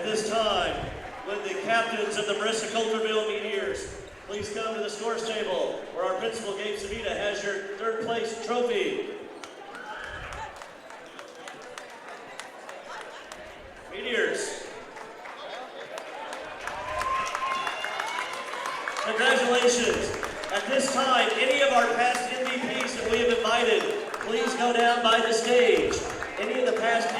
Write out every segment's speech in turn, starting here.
this time, would the captains of the Marissa-Coulterville Meteors please come to the scores table where our principal, Gabe Savita, has your third place trophy. Meteors. Congratulations. At this time, any of our past MVPs that we have invited, please go down by the stage. Any of the past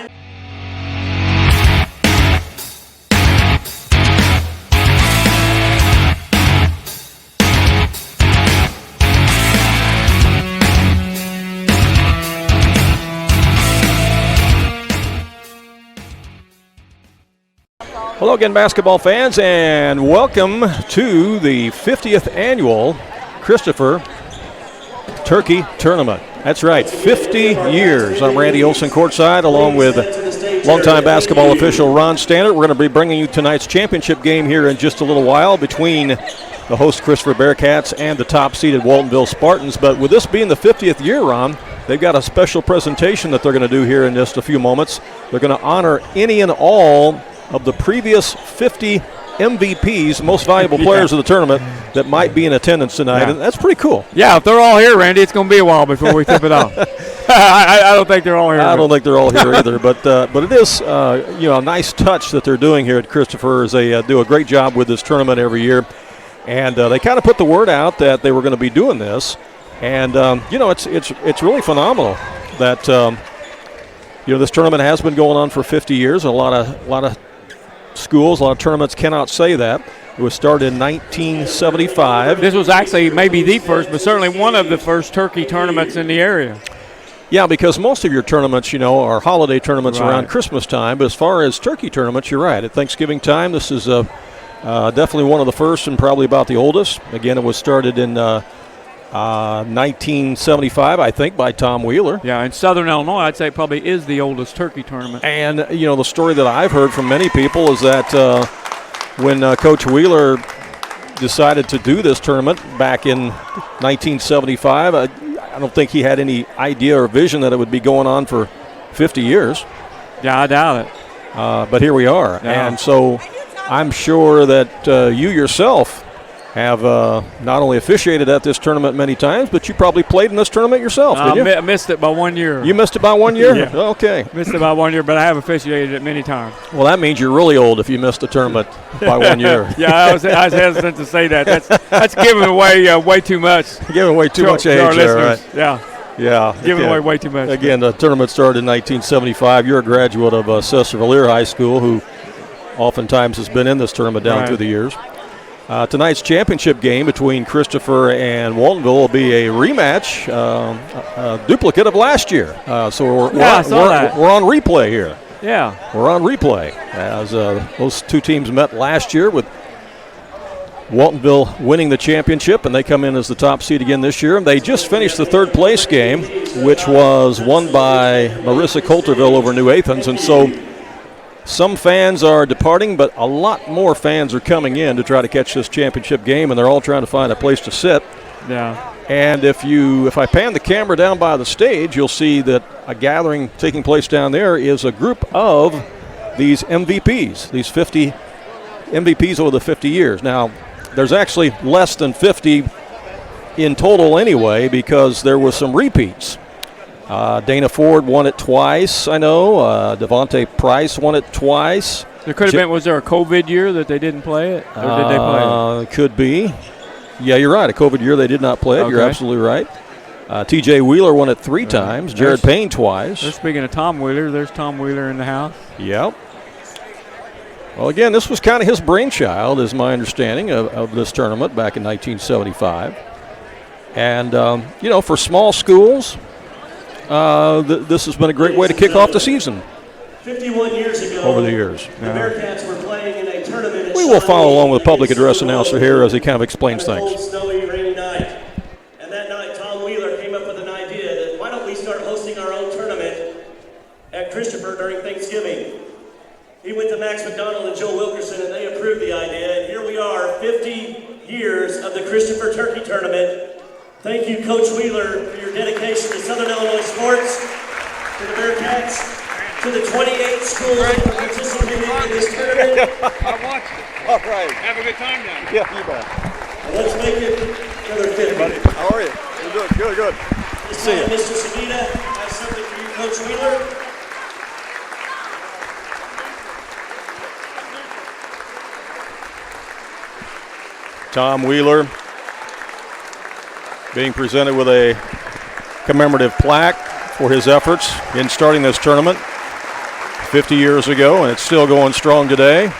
Hello again, basketball fans, and welcome to the 50th annual Christopher Turkey Tournament. That's right, 50 years. I'm Randy Olson courtside, along with longtime basketball official Ron Stannard. We're going to be bringing you tonight's championship game here in just a little while between the host Christopher Bearcats and the top-seeded Waltonville Spartans. But with this being the 50th year, Ron, they've got a special presentation that they're going to do here in just a few moments. They're going to honor any and all of the previous 50 MVPs, most valuable players of the tournament, that might be in attendance tonight, and that's pretty cool. Yeah, if they're all here, Randy, it's going to be a while before we tip it off. I don't think they're all here. I don't think they're all here either, but it is a nice touch that they're doing here at Christopher, as they do a great job with this tournament every year, and they kind of put the word out that they were going to be doing this, and it's really phenomenal that this tournament has been going on for 50 years, and a lot of schools, a lot of tournaments cannot say that. It was started in 1975. This was actually maybe the first, but certainly one of the first turkey tournaments in the area. Yeah, because most of your tournaments, are holiday tournaments around Christmas time. But as far as turkey tournaments, you're right. At Thanksgiving time, this is definitely one of the first and probably about the oldest. Again, it was started in 1975, I think, by Tom Wheeler. Yeah, in Southern Illinois, I'd say it probably is the oldest turkey tournament. And, the story that I've heard from many people is that when Coach Wheeler decided to do this tournament back in 1975, I don't think he had any idea or vision that it would be going on for 50 years. Yeah, I doubt it. But here we are. Yeah. And so I'm sure that you yourself have not only officiated at this tournament many times, but you probably played in this tournament yourself, didn't you? I missed it by 1 year. You missed it by 1 year? Yeah. Okay. Missed it by 1 year, but I have officiated it many times. Well, that means you're really old if you missed a tournament by 1 year. Yeah, I was hesitant to say that. That's giving away way too much. Giving away too much age there, right? Yeah. Yeah. Giving away way too much. Again, the tournament started in 1975. You're a graduate of Cesar-Valere High School, who oftentimes has been in this tournament down through the years. Tonight's championship game between Christopher and Waltonville will be a rematch, a duplicate of last year. So we're on replay here. Yeah. We're on replay as those two teams met last year with Waltonville winning the championship, and they come in as the top seed again this year. And they just finished the third place game, which was won by Marissa-Coulterville over New Athens. And so some fans are departing, but a lot more fans are coming in to try to catch this championship game, and they're all trying to find a place to sit. Yeah. And if I pan the camera down by the stage, you'll see that a gathering taking place down there is a group of these MVPs, these 50 MVPs over the 50 years. Now, there's actually less than 50 in total anyway, because there was some repeats. Dana Ford won it twice, I know. Devontae Price won it twice. There could have been, was there a COVID year that they didn't play it? Or did they play it? Could be. Yeah, you're right. A COVID year they did not play it. Okay. You're absolutely right. TJ Wheeler won it 3 times. Jared Payne twice. Speaking of Tom Wheeler, there's Tom Wheeler in the house. Yep. Well, again, this was kind of his brainchild, is my understanding of this tournament back in 1975. And, for small schools, this has been a great way to kick off the season. 51 years ago, over the years. The Bearcats were playing in a tournament. We will follow along with the public address announcer here as he kind of explains things. Cold, snowy, rainy night. And that night, Tom Wheeler came up with an idea that why don't we start hosting our own tournament at Christopher during Thanksgiving. He went to Max McDonald and Joe Wilkerson, and they approved the idea. And here we are, 50 years of the Christopher Turkey Tournament. Thank you, Coach Wheeler, for your dedication to Southern Illinois sports, to the Bearcats. to the 28 schools that participated in this tournament. I watched it. All right. Have a good time down there. Yeah, you bet. And let's make it another 50. How are you? You're good. Good, good. This See ya. time, Mr. Savita has something for you, Coach Wheeler. Tom Wheeler being presented with a commemorative plaque for his efforts in starting this tournament 50 years ago, and it's still going strong today.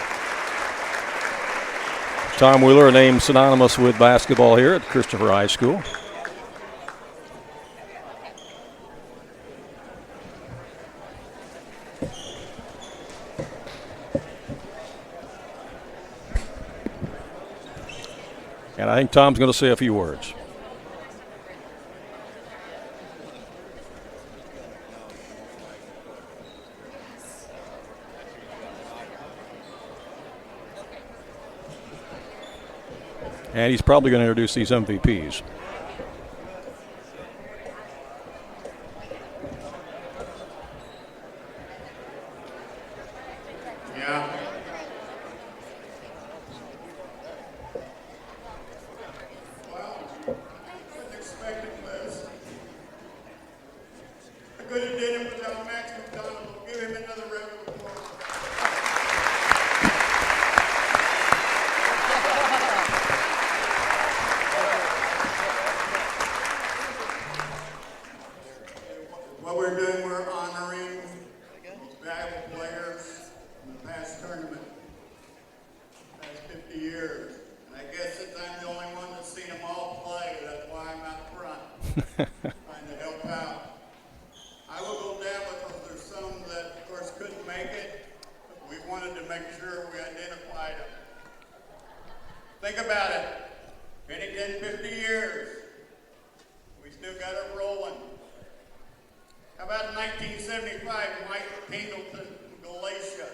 Tom Wheeler, a name synonymous with basketball here at Christopher High School. And I think Tom's going to say a few words. And he's probably going to introduce these MVPs. Yeah. Well, didn't expect it, Liz. I could have did it without Max McDonald. We'll give him another round of applause. What we're doing, we're honoring these valuable players in the past tournament, past 50 years. And I guess since I'm the only one that's seen them all play, that's why I'm out front, trying to help out. I will go down because there's some that, of course, couldn't make it. But we wanted to make sure we identified them. Think about it. Pennington, 50 years. We still got it rolling. How about in 1975, Mike Pingleton from Galatia?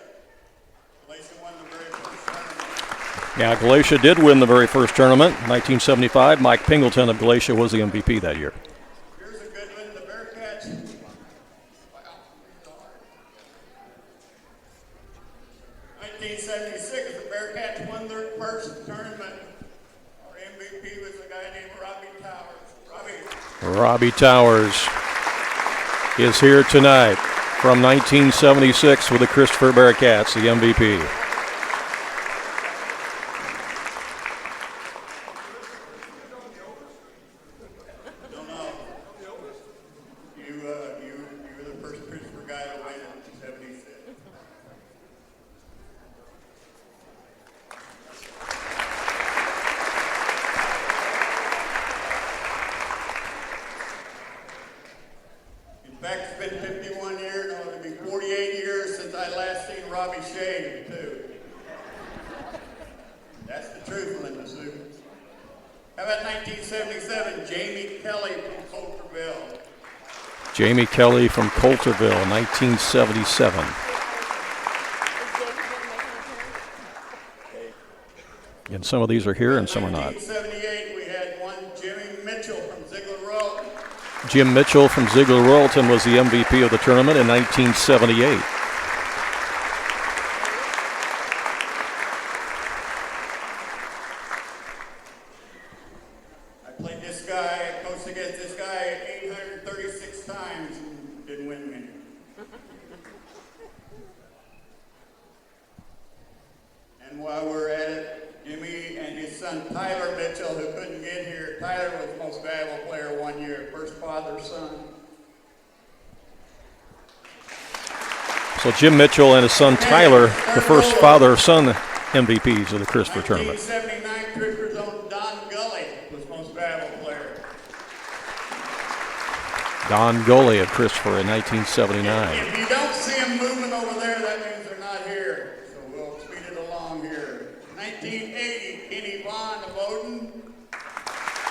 Galatia won the very first tournament. Yeah, Galatia did win the very first tournament. 1975, Mike Pingleton of Galatia was the MVP that year. Here's a good one, the Bearcats. Wow, 1976, the Bearcats won their first tournament. Our MVP was a guy named Robbie Towers. Robbie Towers is here tonight from 1976 with the Christopher Bearcats, the MVP. Don't know. You were the first Christopher guy to win in 76. In fact, it's been 51 years, no, it'll be 48 years since I last seen Robbie shave, too. That's the truth, Linda Sue. How about 1977, Jamie Kelly from Coulterville? Jamie Kelly from Coulterville, 1977. And some of these are here and some are not. 1978, we had one Jimmy Mitchell from Ziegler-Royalton. Jim Mitchell from Ziegler-Royalton was the MVP of the tournament in 1978. I played this guy, coached against this guy 836 times and didn't win many. And while we're at it, Jimmy and his son Tyler Mitchell, who couldn't get here, Tyler was the most valuable player one year, first father-son. So Jim Mitchell and his son Tyler, the first father-son MVPs of the Christopher tournament. 1979 Christopher's own Don Gully was most valuable player. Don Gully of Christopher in 1979. If you don't see them moving over there, that means they're not here. So we'll speed it along here. 1980, Kenny Vaughn of Odin.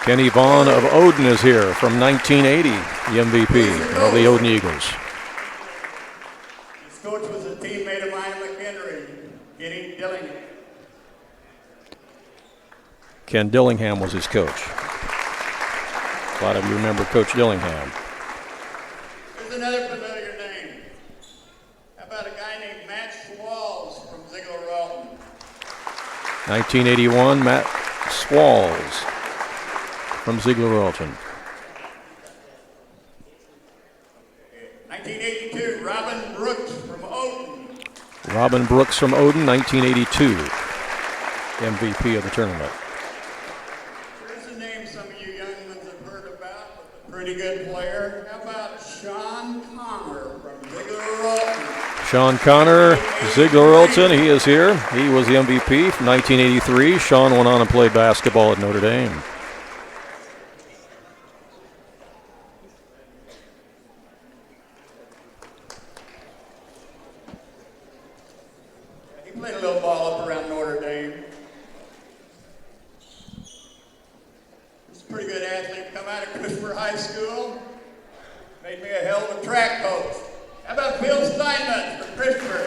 Kenny Vaughn of Odin is here from 1980, the MVP of the Odin Eagles. His coach was a teammate of mine at McHenry, Kenny Dillingham. Ken Dillingham was his coach. A lot of you remember Coach Dillingham. There's another familiar name. 1981, Matt Swalls from Ziegler-Royalton. 1982, Robin Brooks from Odin. Robin Brooks from Odin, 1982, MVP of the tournament. Here's a name some of you young ones have heard about, a pretty good player. How about Sean Connor from Ziegler-Royalton? Sean Connor, Ziegler-Royalton, he is here. He was the MVP from 1983. Sean went on and played basketball at Notre Dame. He played a little ball up around Notre Dame. He's a pretty good athlete. Come out of Christopher High School. Made me a hell of a track coach. How about Bill Steinmetz from Christopher?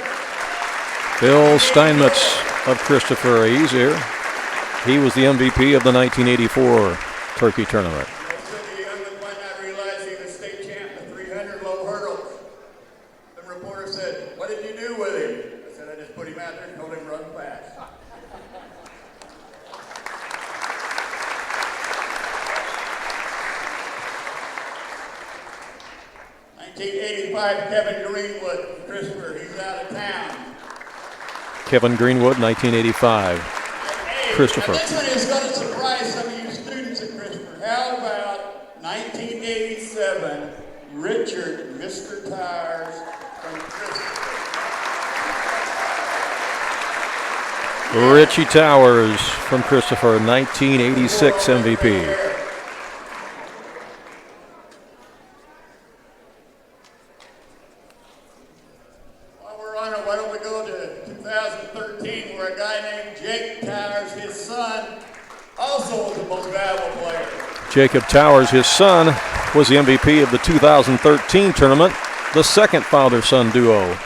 Bill Steinmetz of Christopher, he's here. He was the MVP of the 1984 Turkey tournament. Some of you young ones might not realize he was state champ in the 300 low hurdles. The reporter said, "What did you do with him?" I said, "I just put him out there and told him to run fast." 1985, Kevin Greenwood from Christopher. He's out of town. Kevin Greenwood, 1985. Hey, Christopher. This one is going to surprise some of you students at Christopher. How about 1987, Richard Mr. Tires from Christopher? Richie Towers from Christopher, 1986 MVP. While we're on it, why don't we go to 2013, where a guy named Jake Towers, his son, also was the most valuable player. Jacob Towers, his son, was the MVP of the 2013 tournament, the second father-son duo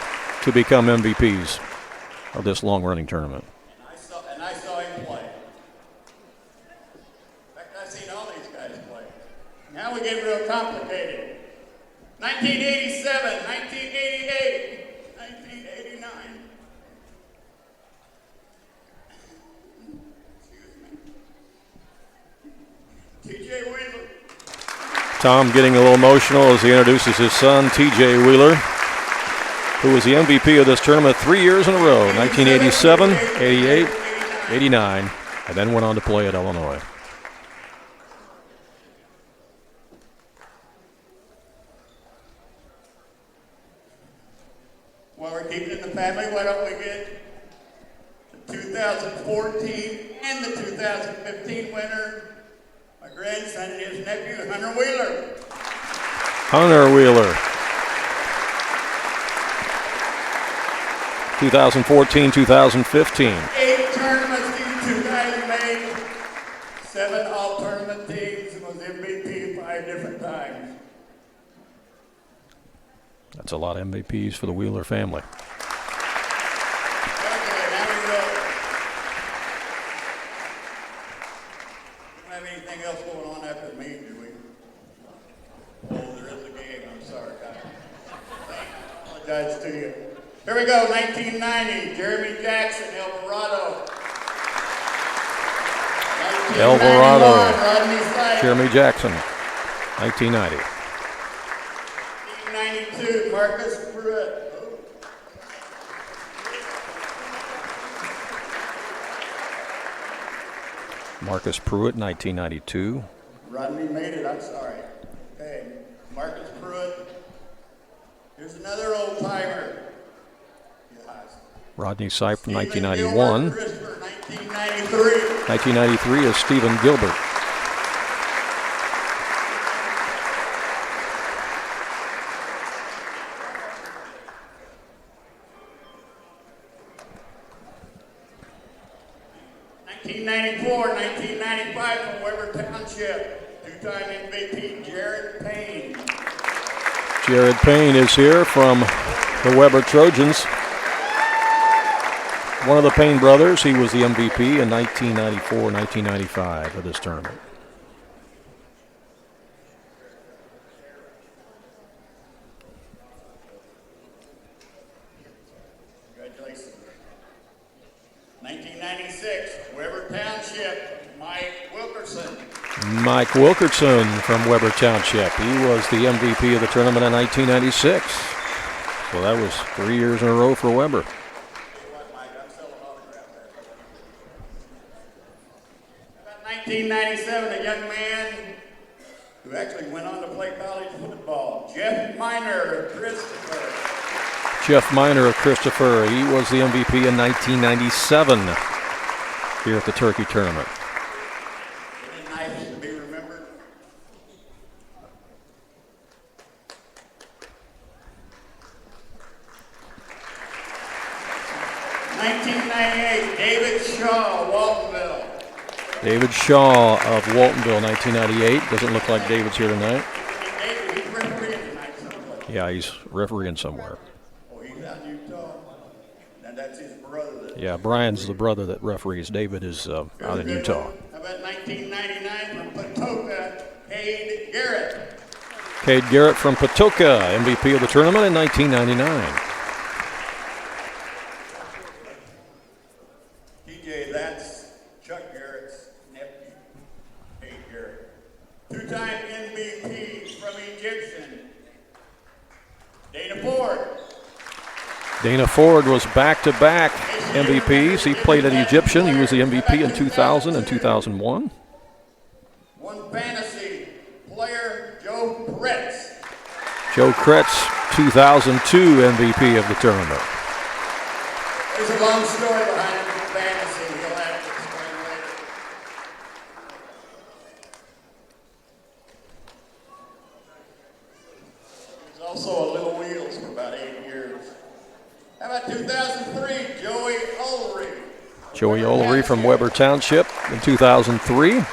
to become MVPs of this long-running tournament. And I saw him play. In fact, I've seen all these guys play. Now we get real complicated. 1987, 1988, 1989. Excuse me. TJ Wheeler. Tom getting a little emotional as he introduces his son, TJ Wheeler, who was the MVP of this tournament 3 years in a row, 1987, 88, 89, and then went on to play at Illinois. While we're keeping it in the family, why don't we get the 2014 and the 2015 winner, my grandson and his nephew, Hunter Wheeler. Hunter Wheeler, 2014, 2015. 8 tournaments these two guys made, 7 all-tournament teams, and was MVP 5 different times. That's a lot of MVPs for the Wheeler family. Okay, now we go. We don't have anything else going on after me, do we? Oh, there is a game. I'm sorry, guys. I apologize to you. Here we go, 1990, Jeremy Jackson, Alvarado. Alvarado, 1991, Rodney Sykes. Jeremy Jackson, 1990. 1992, Marcus Pruitt. Marcus Pruitt, 1992. Rodney made it, I'm sorry. Okay, Marcus Pruitt. Here's another old timer. Rodney Sype from Stephen 1991. Gilbert, Christopher, 1993. 1993 is Stephen Gilbert. '94, 1995 from Weber Township, 2-time MVP Jared Payne. Jared Payne is here from the Weber Trojans. One of the Payne brothers, he was the MVP in 1994, 1995 of this tournament. Congratulations. 1996, Mike Wilkerson from Weber Township. He was the MVP of the tournament in 1996. So that was 3 years in a row for Weber. 1997, a young man who actually went on to play college football, Jeff Miner of Christopher. Jeff Miner of Christopher. He was the MVP in 1997 here at the Turkey Tournament. Isn't it nice to be remembered? '98, David Shaw, Waltonville. David Shaw of Waltonville, 1998. Doesn't look like David's here tonight. He's refereeing tonight somewhere. Yeah, he's refereeing somewhere. Oh, he's out in Utah. And that's his brother. Yeah, Brian's the brother that referees. David is out in Utah. How about 1999 from Patoka, Cade Garrett. Cade Garrett from Patoka, MVP of the tournament in 1999. TJ, that's Chuck Garrett's nephew, Cade Garrett. Two-time MVP from Egyptian, Dana Ford. Dana Ford was back-to-back MVPs. He played at Egyptian. He was the MVP in 2000 and 2001. One fantasy player, Joe Kretz. Joe Kretz, 2002 MVP of the tournament. There's a long story behind fantasy. He'll have to explain later. He was also a Little Wheels for about 8 years. How about 2003, Joey Ulrey? Joey Ulrey from Weber Township in 2003. How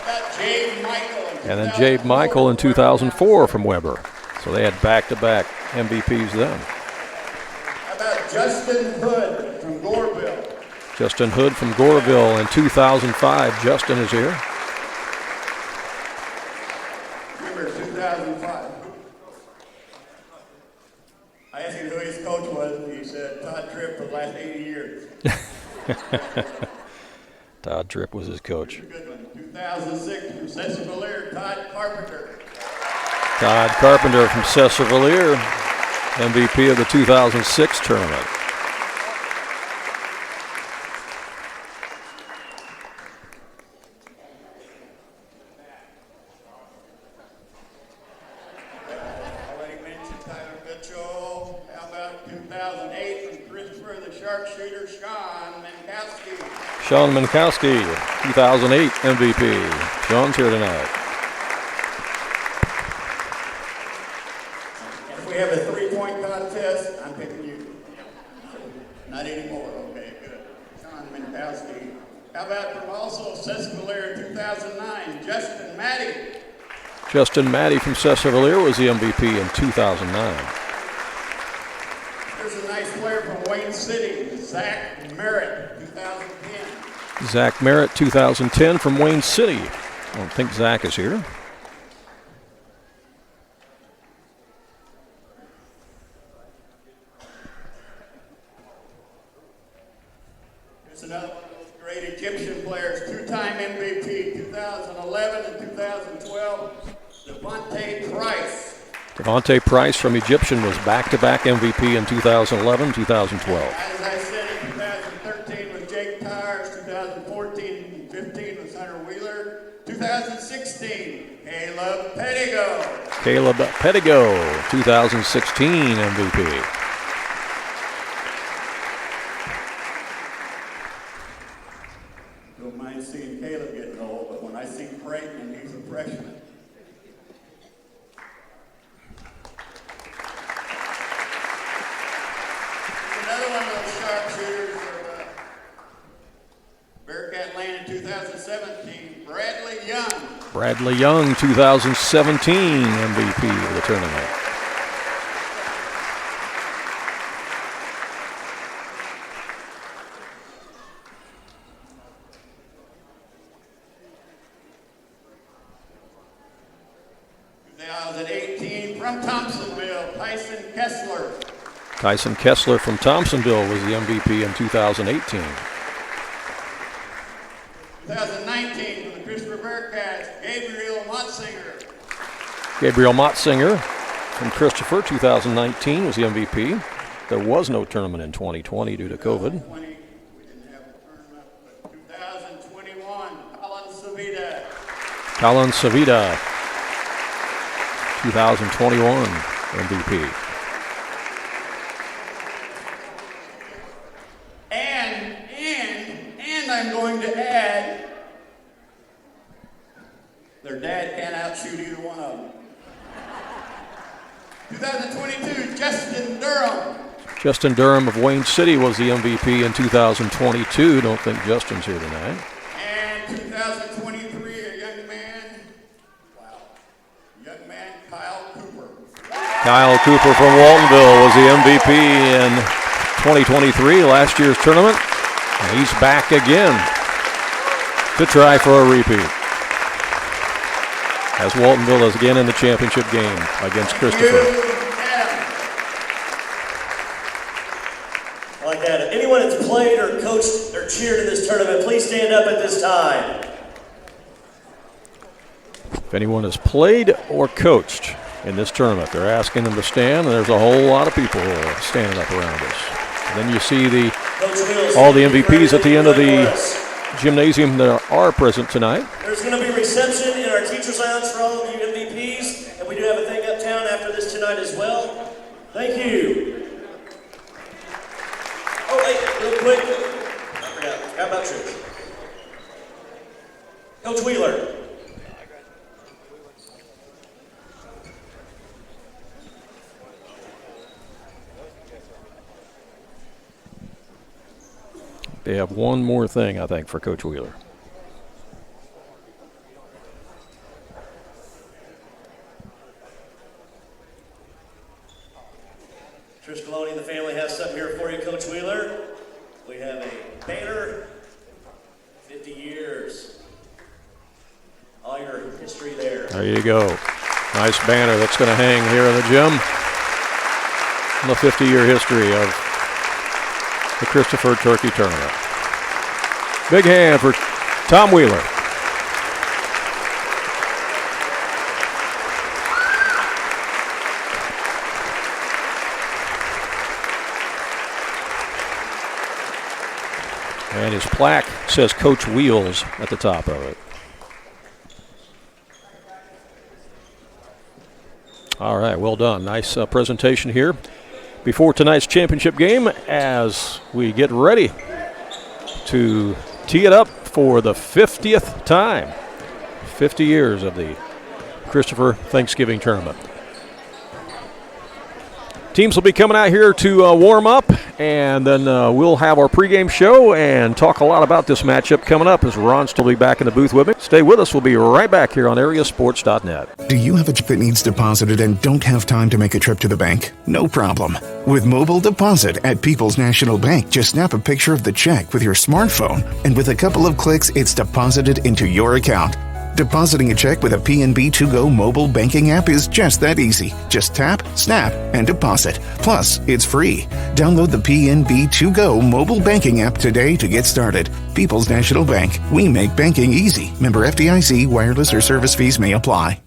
about Jabe Michael? And then Jabe Michael in 2004 from Weber. So they had back-to-back MVPs then. How about Justin Hood from Goreville? Justin Hood from Goreville in 2005. Justin is here. Remember 2005. I asked him who his coach was, and he said Todd Tripp for the last 80 years. Todd Tripp was his coach. Good one. 2006 from Cessna-Valier, Todd Carpenter. Todd Carpenter from Cessna-Valier, MVP of the 2006 tournament. Already mentioned Tyler Mitchell. How about 2008 from Christopher, the sharpshooter, Sean Mankowski. Sean Mankowski, 2008 MVP. Sean's here tonight. If we have a three-point contest, I'm picking you. Not anymore. Okay, good. Sean Mankowski. How about from also Cessna-Valier in 2009, Justin Matty. Justin Matty from Cessna-Valier was the MVP in 2009. There's a nice player from Wayne City, Zach Merritt, 2010. Zach Merritt, 2010 from Wayne City. I don't think Zach is here. Here's another one of those great Egyptian players, two-time MVP, 2011 and 2012, Devontae Price. Devontae Price from Egyptian was back-to-back MVP in 2011, 2012. As I said, in 2013 with Jake Tires, 2014 and 15 with Hunter Wheeler, 2016, Caleb Pettigo. Caleb Pettigo, 2016 MVP. Don't mind seeing Caleb getting old, but when I see Creighton, he's a freshman. Another one of those sharpshooters for Bearcat Lane in 2017, Bradley Young. Bradley Young, 2017 MVP of the tournament. From Thompsonville, Tyson Kessler. Tyson Kessler from Thompsonville was the MVP in 2018. 2019 from the Christopher Bearcats, Gabriel Motzinger. Gabriel Motzinger from Christopher, 2019 was the MVP. There was no tournament in 2020 due to COVID. 2020, we didn't have a tournament, but 2021, Colin Savita. Colin Savita, 2021 MVP. And I'm going to add, their dad can't outshoot either one of them. 2022, Justin Durham. Justin Durham of Wayne City was the MVP in 2022. Don't think Justin's here tonight. And 2023, a young man, Kyle Cooper. Kyle Cooper from Waltonville was the MVP in 2023, last year's tournament. And he's back again to try for a repeat, as Waltonville is again in the championship game against Christopher. I like that. If anyone that's played or coached or cheered in this tournament, please stand up at this time. If anyone has played or coached in this tournament, they're asking them to stand, and there's a whole lot of people standing up around us. And then you see all the MVPs at the end of the gymnasium that are present tonight. There's going to be reception in our teacher's lounge for all of you MVPs, and we do have a thing uptown after this tonight as well. Thank you. Oh, wait, real quick. I forgot. How about Trish? Coach Wheeler. They have one more thing, I think, for Coach Wheeler. Trish Maloney and the family has something here for you, Coach Wheeler. We have a banner, 50 years. All your history there. There you go. Nice banner that's going to hang here in the gym. The 50-year history of the Christopher Turkey Tournament. Big hand for Tom Wheeler. And his plaque says Coach Wheels at the top of it. All right, well done. Nice presentation here before tonight's championship game as we get ready to tee it up for the 50th time. 50 years of the Christopher Thanksgiving Tournament. Teams will be coming out here to warm up, and then we'll have our pregame show and talk a lot about this matchup coming up as Ron's still be back in the booth with me. Stay with us. We'll be right back here on AreaSports.net. Do you have a check that needs deposited and don't have time to make a trip to the bank? No problem. With Mobile Deposit at People's National Bank, just snap a picture of the check with your smartphone, and with a couple of clicks, it's deposited into your account. Depositing a check with a PNB To-Go mobile banking app is just that easy. Just tap, snap, and deposit. Plus, it's free. Download the PNB To-Go mobile banking app today to get started. People's National Bank. We make banking easy. Member FDIC. Wireless or service fees may apply.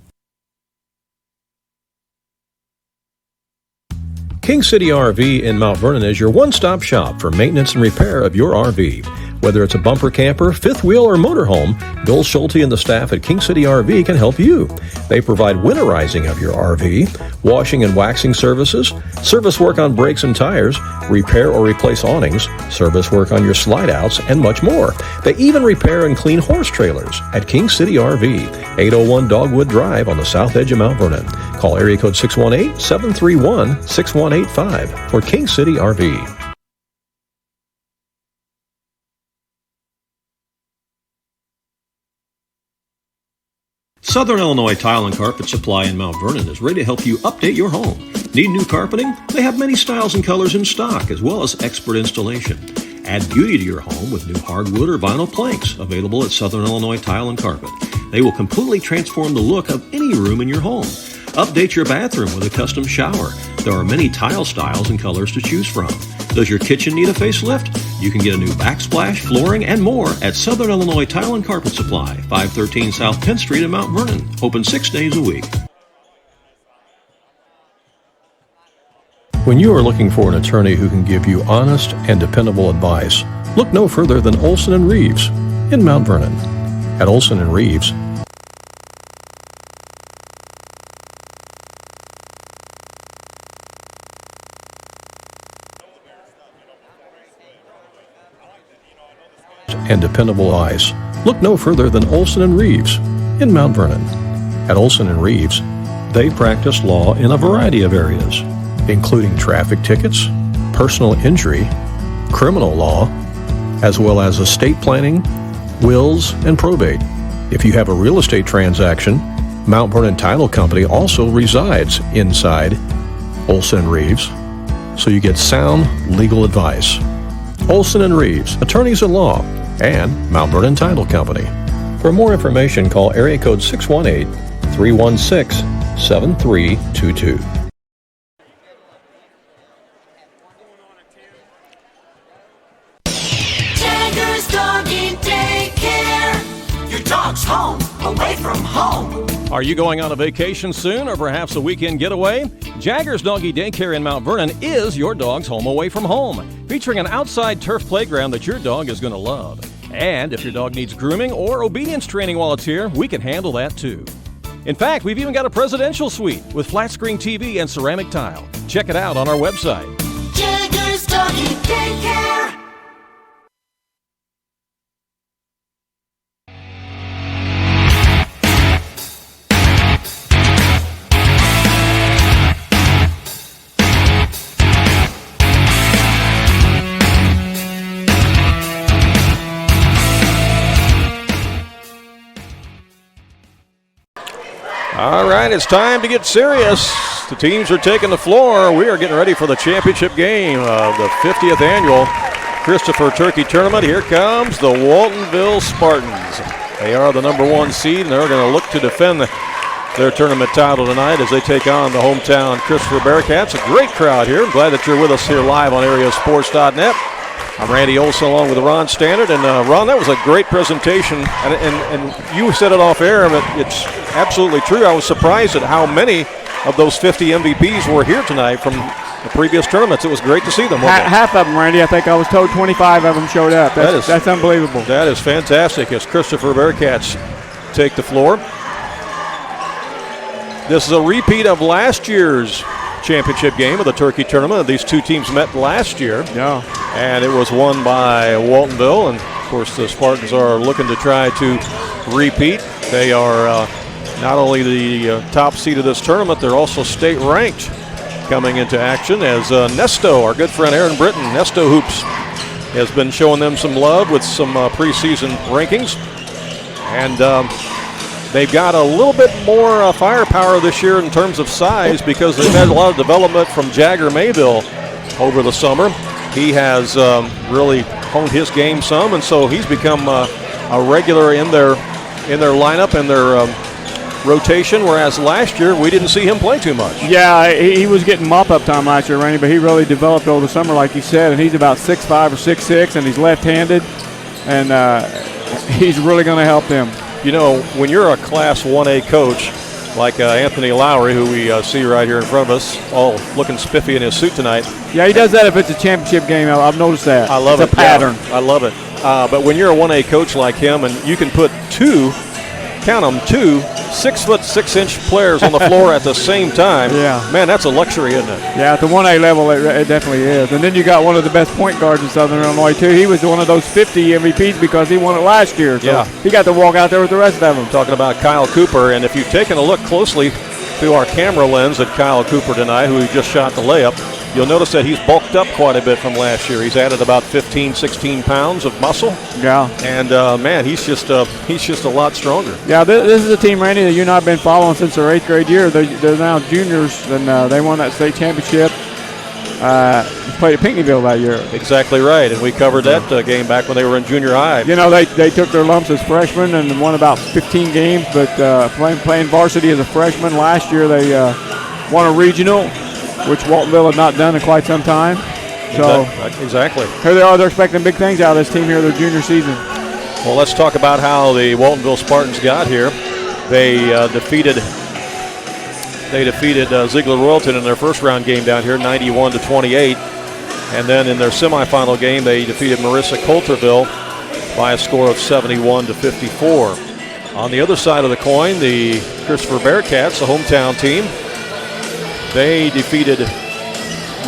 King City RV in Mount Vernon is your one-stop shop for maintenance and repair of your RV. Whether it's a bumper camper, fifth wheel, or motorhome, Bill Schulte and the staff at King City RV can help you. They provide winterizing of your RV, washing and waxing services, service work on brakes and tires, repair or replace awnings, service work on your slide-outs, and much more. They even repair and clean horse trailers at King City RV, 801 Dogwood Drive on the south edge of Mount Vernon. Call area code 618-731-6185 for King City RV. Southern Illinois Tile and Carpet Supply in Mount Vernon is ready to help you update your home. Need new carpeting? They have many styles and colors in stock, as well as expert installation. Add beauty to your home with new hardwood or vinyl planks available at Southern Illinois Tile and Carpet. They will completely transform the look of any room in your home. Update your bathroom with a custom shower. There are many tile styles and colors to choose from. Does your kitchen need a facelift? You can get a new backsplash, flooring, and more at Southern Illinois Tile and Carpet Supply, 513 South 10th Street in Mount Vernon. Open 6 days a week. When you are looking for an attorney who can give you honest and dependable advice, look no further than Olson & Reeves in Mount Vernon. At Olson & Reeves, and dependable advice, look no further than Olson & Reeves in Mount Vernon. At Olson & Reeves, they practice law in a variety of areas, including traffic tickets, personal injury, criminal law, as well as estate planning, wills, and probate. If you have a real estate transaction, Mount Vernon Title Company also resides inside Olson & Reeves, so you get sound legal advice. Olson & Reeves, attorneys at law, and Mount Vernon Title Company. For more information, call area code 618-316-7322. Jagger's Doggy Daycare. Your dog's home, away from home. Are you going on a vacation soon or perhaps a weekend getaway? Jagger's Doggy Daycare in Mount Vernon is your dog's home away from home, featuring an outside turf playground that your dog is going to love. And if your dog needs grooming or obedience training while it's here, we can handle that too. In fact, we've even got a presidential suite with flat screen TV and ceramic tile. Check it out on our website. Jagger's Doggy Daycare. All right, it's time to get serious. The teams are taking the floor. We are getting ready for the championship game of the 50th annual Christopher Turkey Tournament. Here comes the Waltonville Spartans. They are the number 1 seed, and they're going to look to defend their tournament title tonight as they take on the hometown Christopher Bearcats. A great crowd here. I'm glad that you're with us here live on AreaSports.net. I'm Randy Olson along with Ron Standard. And Ron, that was a great presentation. And you said it off air, but it's absolutely true. I was surprised at how many of those 50 MVPs were here tonight from the previous tournaments. It was great to see them. Half of them, Randy. I think I was told 25 of them showed up. That's unbelievable. That is fantastic as Christopher Bearcats take the floor. This is a repeat of last year's championship game of the Turkey Tournament. These two teams met last year. Yeah. And it was won by Waltonville. And, of course, the Spartans are looking to try to repeat. They are not only the top seed of this tournament, they're also state ranked coming into action as Nesto, our good friend Aaron Britton, Nesto Hoops, has been showing them some love with some preseason rankings. And they've got a little bit more firepower this year in terms of size because they've had a lot of development from Jagger Mayville over the summer. He has really honed his game some, and so he's become a regular in their lineup and their rotation, whereas last year we didn't see him play too much. Yeah, he was getting mop-up time last year, Randy, but he really developed over the summer, like you said, and he's about 6'5" or 6'6", and he's left-handed, and he's really going to help them. You know, when you're a Class 1A coach like Anthony Lowry, who we see right here in front of us, all looking spiffy in his suit tonight. Yeah, he does that if it's a championship game. I've noticed that. I love it's it. a pattern. Yeah, I love it. But when you're a 1A coach like him and you can put two 6'6" players on the floor at the same time, yeah, man, that's a luxury, isn't it? Yeah, at the 1A level, it definitely is. And then you got one of the best point guards in Southern Illinois, too. He was one of those 50 MVPs because he won it last year. So yeah, he got to walk out there with the rest of them. Talking about Kyle Cooper, and if you've taken a look closely through our camera lens at Kyle Cooper tonight, who just shot the layup, you'll notice that he's bulked up quite a bit from last year. He's added about 15, 16 pounds of muscle. Yeah. And, man, he's just a lot stronger. Yeah, this is a team, Randy, that you and I have been following since their 8th grade year. They're now juniors, and they won that state championship. Played at Pinckneyville that year. Exactly right, and we covered that game back when they were in junior high. You know, they took their lumps as freshmen and won about 15 games, but playing varsity as a freshman last year, they won a regional, which Waltonville had not done in quite some time. So exactly. Here they are. They're expecting big things out of this team here, their junior season. Well, let's talk about how the Waltonville Spartans got here. They defeated Ziegler Royalton in their first round game down here, 91-28. And then in their semifinal game, they defeated Marissa Coulterville by a score of 71-54. On the other side of the coin, the Christopher Bearcats, the hometown team, they defeated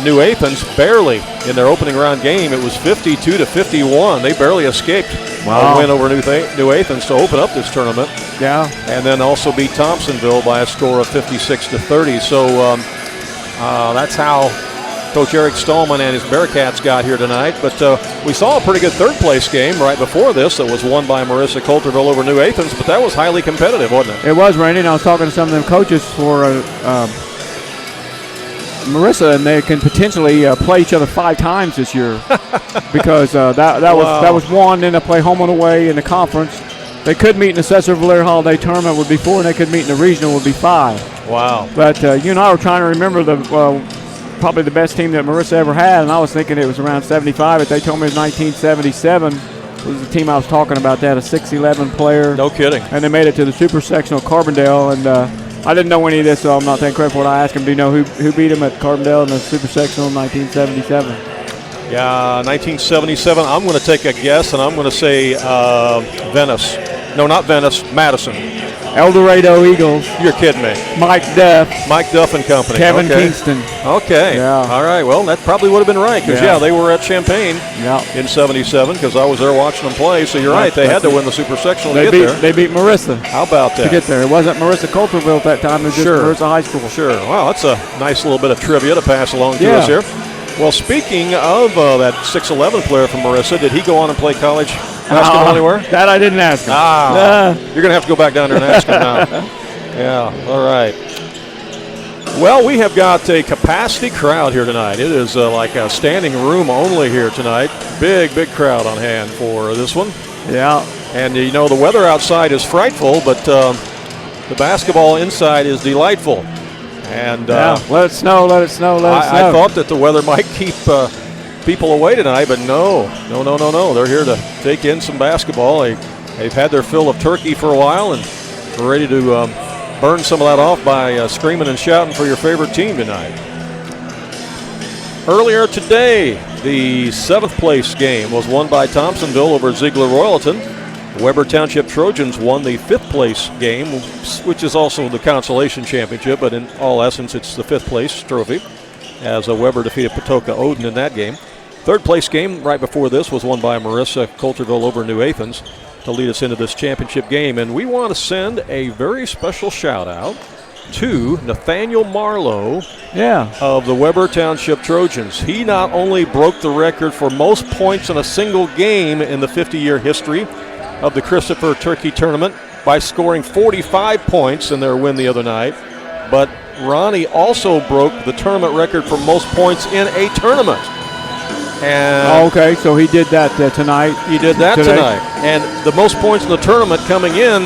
New Athens barely in their opening round game. It was 52-51. They barely escaped a win over New Athens to open up this tournament. Yeah. And then also beat Thompsonville by a score of 56-30. So that's how Coach Eric Stallman and his Bearcats got here tonight. But we saw a pretty good third place game right before this that was won by Marissa Coulterville over New Athens, but that was highly competitive, wasn't it? It was, Randy, and I was talking to some of them coaches for Marissa, and they can potentially play each other 5 times this year because that was one. Then they play home and away in the conference. They could meet in the Cesar Valera Holiday Tournament would be 4, and they could meet in the regional would be 5. Wow! But you and I were trying to remember probably the best team that Marissa ever had, and I was thinking it was around 75. But they told me it was 1977 was the team I was talking about. They had a 6'11" player. No kidding. And they made it to the Super Sectional at Carbondale, and I didn't know any of this, so I'm not taking credit for what I asked him. Do you know who beat him at Carbondale in the Super Sectional in 1977? Yeah, 1977. I'm going to take a guess, and I'm going to say Venice. No, not Venice. Madison. El Dorado Eagles. You're kidding me. Mike Duff. Mike Duff and company. Kevin Kingston. Okay. Yeah. All right. Well, that probably would have been right because, they were at Champaign in 77 because I was there watching them play. So you're right. They had to win the Super Sectional to get there. They beat Marissa. How about that? To get there. It wasn't Marissa Coulterville at that time. It was just Marissa High School. Sure. Wow, that's a nice little bit of trivia to pass along to us here. Well, speaking of that 6'11" player from Marissa, did he go on and play college basketball anywhere? That I didn't ask him. You're going to have to go back down there and ask him now. Yeah, all right. Well, we have got a capacity crowd here tonight. It is like a standing room only here tonight. Big crowd on hand for this one. Yeah. And, the weather outside is frightful, but the basketball inside is delightful. And let it snow. I thought that the weather might keep people away tonight, but no. They're here to take in some basketball. They've had their fill of turkey for a while, and we're ready to burn some of that off by screaming and shouting for your favorite team tonight. Earlier today, the 7th place game was won by Thompsonville over Ziegler Royalton. Weber Township Trojans won the 5th place game, which is also the consolation championship, but in all essence, it's the 5th place trophy, as Weber defeated Patoka Odin in that game. 3rd place game right before this was won by Marissa Coulterville over New Athens to lead us into this championship game. And we want to send a very special shout out to Nathaniel Marlowe of the Weber Township Trojans. He not only broke the record for most points in a single game in the 50-year history of the Christopher Turkey Tournament by scoring 45 points in their win the other night, but Ronnie also broke the tournament record for most points in a tournament. And so he did that tonight. He did that tonight. And the most points in the tournament coming in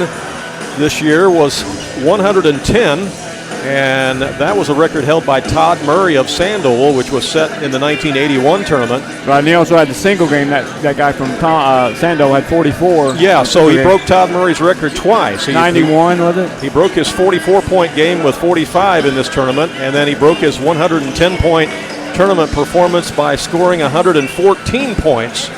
this year was 110, and that was a record held by Todd Murray of Sandoval, which was set in the 1981 tournament. Right, and he also had the single game. That guy from Sandoval had 44. Yeah, so he broke Todd Murray's record twice. 91, was it? He broke his 44-point game with 45 in this tournament, and then he broke his 110-point tournament performance by scoring 114 points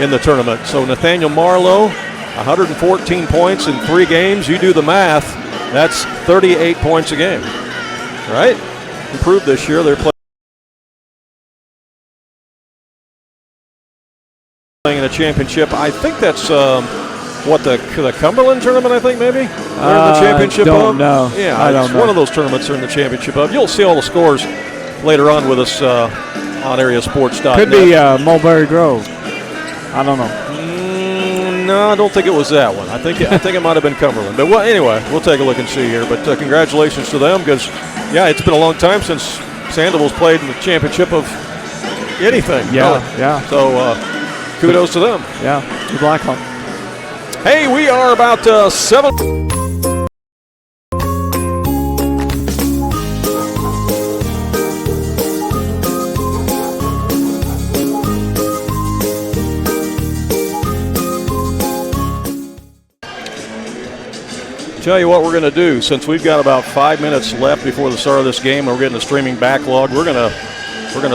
in the tournament. So Nathaniel Marlowe, 114 points in 3 games. You do the math. That's 38 points a game, right? Improved this year. They're playing in a championship. I think that's the Cumberland tournament, I think, maybe? They're in the championship of? Don't know. Yeah, I don't know. One of those tournaments are in the championship of. You'll see all the scores later on with us on AreaSports.net. Could be Mulberry Grove. I don't know. No, I don't think it was that one. I think it might have been Cumberland. But anyway, we'll take a look and see here. But congratulations to them because, it's been a long time since Sandoval's played in the championship of anything. Yeah. So kudos to them. Yeah, the Blackhawk. Hey, we are about 7. Tell you what we're going to do, since we've got about 5 minutes left before the start of this game, and we're getting a streaming backlog, we're going to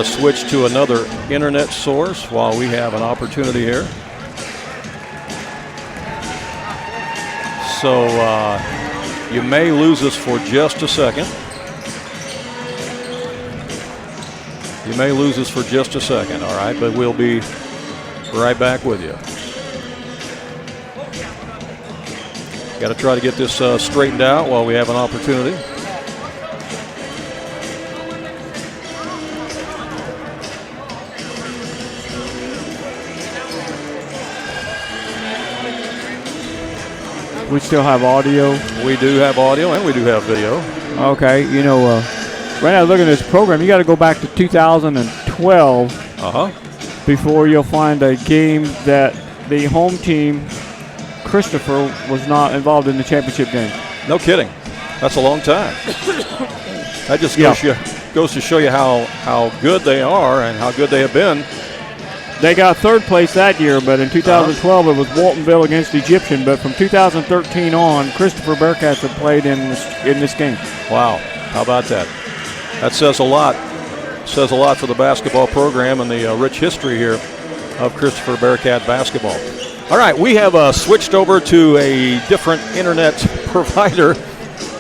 switch to another internet source while we have an opportunity here. So you may lose us for just a second. You may lose us for just a second, all right? But we'll be right back with you. Got to try to get this straightened out while we have an opportunity. We still have audio. We do have audio and we do have video. Okay, you know, right now looking at this program, you got to go back to 2012 before you'll find a game that the home team, Christopher, was not involved in the championship game. No kidding. That's a long time. That just goes to show you how good they are and how good they have been. They got third place that year, but in 2012 it was Waltonville against Egyptian. But from 2013 on, Christopher Bearcats have played in this game. Wow, how about that? That says a lot. Says a lot for the basketball program and the rich history here of Christopher Bearcat basketball. All right, we have switched over to a different internet provider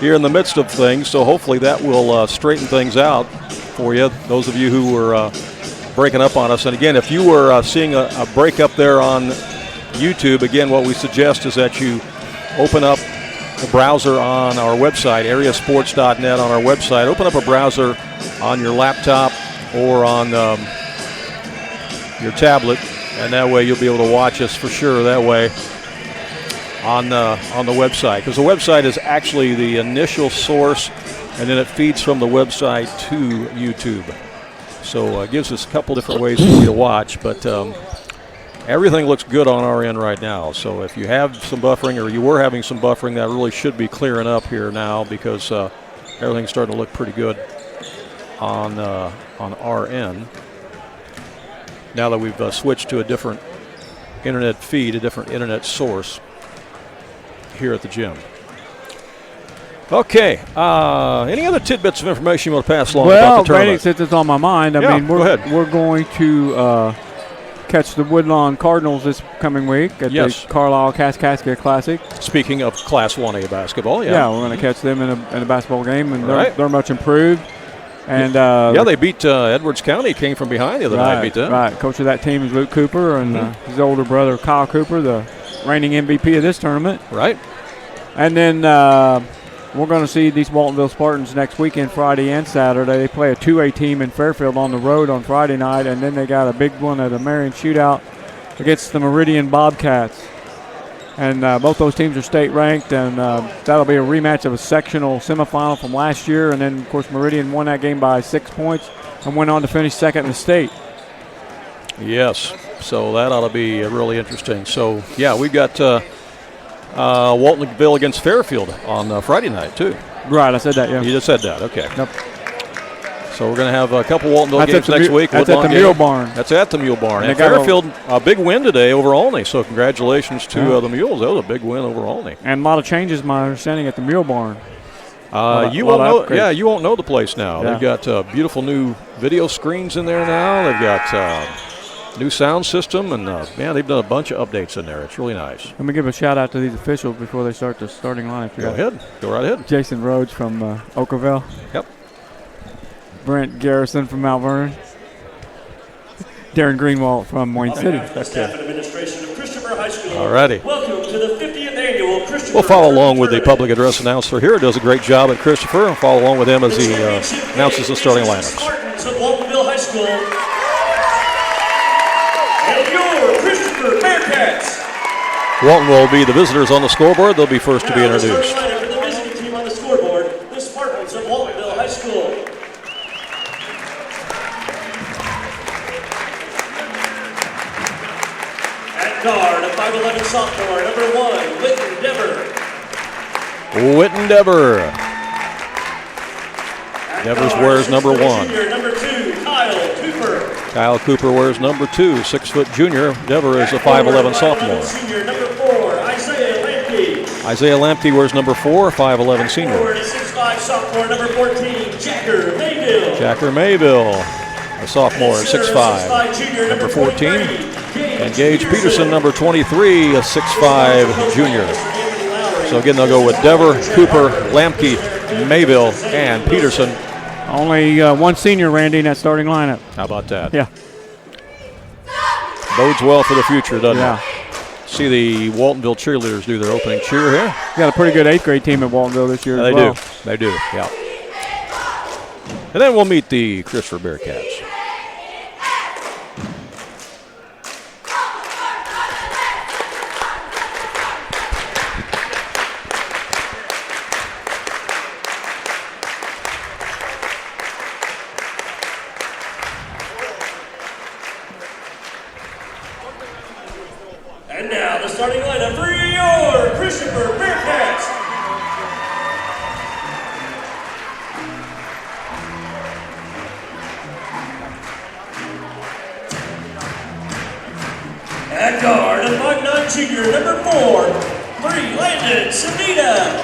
here in the midst of things, so hopefully that will straighten things out for you, those of you who were breaking up on us. And again, if you were seeing a break up there on YouTube, again, what we suggest is that you open up a browser on our website, AreaSports.net on our website. Open up a browser on your laptop or on your tablet, and that way you'll be able to watch us for sure that way on the website, because the website is actually the initial source, and then it feeds from the website to YouTube. So it gives us a couple different ways for you to watch, but everything looks good on our end right now. So if you have some buffering, or you were having some buffering, that really should be clearing up here now, because everything's starting to look pretty good on our end. Now that we've switched to a different internet feed, a different internet source here at the gym. Okay. Any other tidbits of information you want to pass along about the tournament? Well, since it's on my mind, I mean, go ahead. We're going to catch the Woodlawn Cardinals this coming week at the Carlisle Kaskaskia Classic. Speaking of Class 1A basketball, yeah, we're going to catch them in a basketball game, and they're much improved. And they beat Edwards County. Came from behind the other night. Beat them. Right. Coach of that team is Luke Cooper, and his older brother Kyle Cooper, the reigning MVP of this tournament. Right. And then we're going to see these Waltonville Spartans next weekend, Friday and Saturday. They play a 2A team in Fairfield on the road on Friday night, and then they got a big one at a Marion Shootout against the Meridian Bobcats. And both those teams are state ranked, and that'll be a rematch of a sectional semifinal from last year. And then, of course, Meridian won that game by 6 points and went on to finish second in the state. Yes, so that ought to be really interesting. So, yeah, we've got Waltonville against Fairfield on Friday night, too. Right, I said that, yeah. You just said that, okay. Yep. So we're going to have a couple Waltonville games next week. That's at the Mule Barn. That's at the Mule Barn. And Fairfield, a big win today over Olney, so congratulations to the Mules. That was a big win over Olney. And a lot of changes, my understanding, at the Mule Barn. You won't know the place now. Yeah. They've got beautiful new video screens in there now. They've got new sound system, and they've done a bunch of updates in there. It's really nice. Let me give a shout out to these officials before they start the starting lineup. Go right ahead. Jason Rhodes from Oakville. Yep. Brent Garrison from Mount Vernon. Darren Greenwald from Wayne City. Staff and administration of Christopher High School. Alrighty. Welcome to the 50th annual Christopher. We'll follow along with the public address announcer here. Does a great job at Christopher. I'll follow along with him as he announces the starting lineups. Spartans of Waltonville High School. And your Christopher Bearcats. Walton will be the visitors on the scoreboard. They'll be first to be introduced. For the visiting team on the scoreboard, the Spartans of Waltonville High School. At guard, a 5'11" sophomore, number 1, Witten Dever. Witten Dever. Devers wears number 1. Junior, number 2, Kyle Cooper. Kyle Cooper wears number 2, 6-foot junior. Dever is a 5'11" sophomore. Senior, number 4, Isaiah Lamke. Isaiah Lamke wears number 4, 5'11" senior. Forward is 6'5" sophomore, number 14, Jacker Mayville. Jacker Mayville, a sophomore, Center, 6'5", junior, number 14. 43, And Gage Peterson, number 23, a 6'5" junior. So again, they'll go with Dever, Cooper, Lamke, Mayville, and Peterson. Only one senior, Randy, in that starting lineup. How about that? Yeah. Bodes well for the future, doesn't Yeah. it? See the Waltonville cheerleaders do their opening cheer here. Got a pretty good 8th grade team at Waltonville this year. Yeah, as they well. do. They do, yeah. And then we'll meet the Christopher Bearcats. And now the starting lineup for your Christopher Bearcats. At guard, a 5'9" junior, number 4, 3, Landon Savita.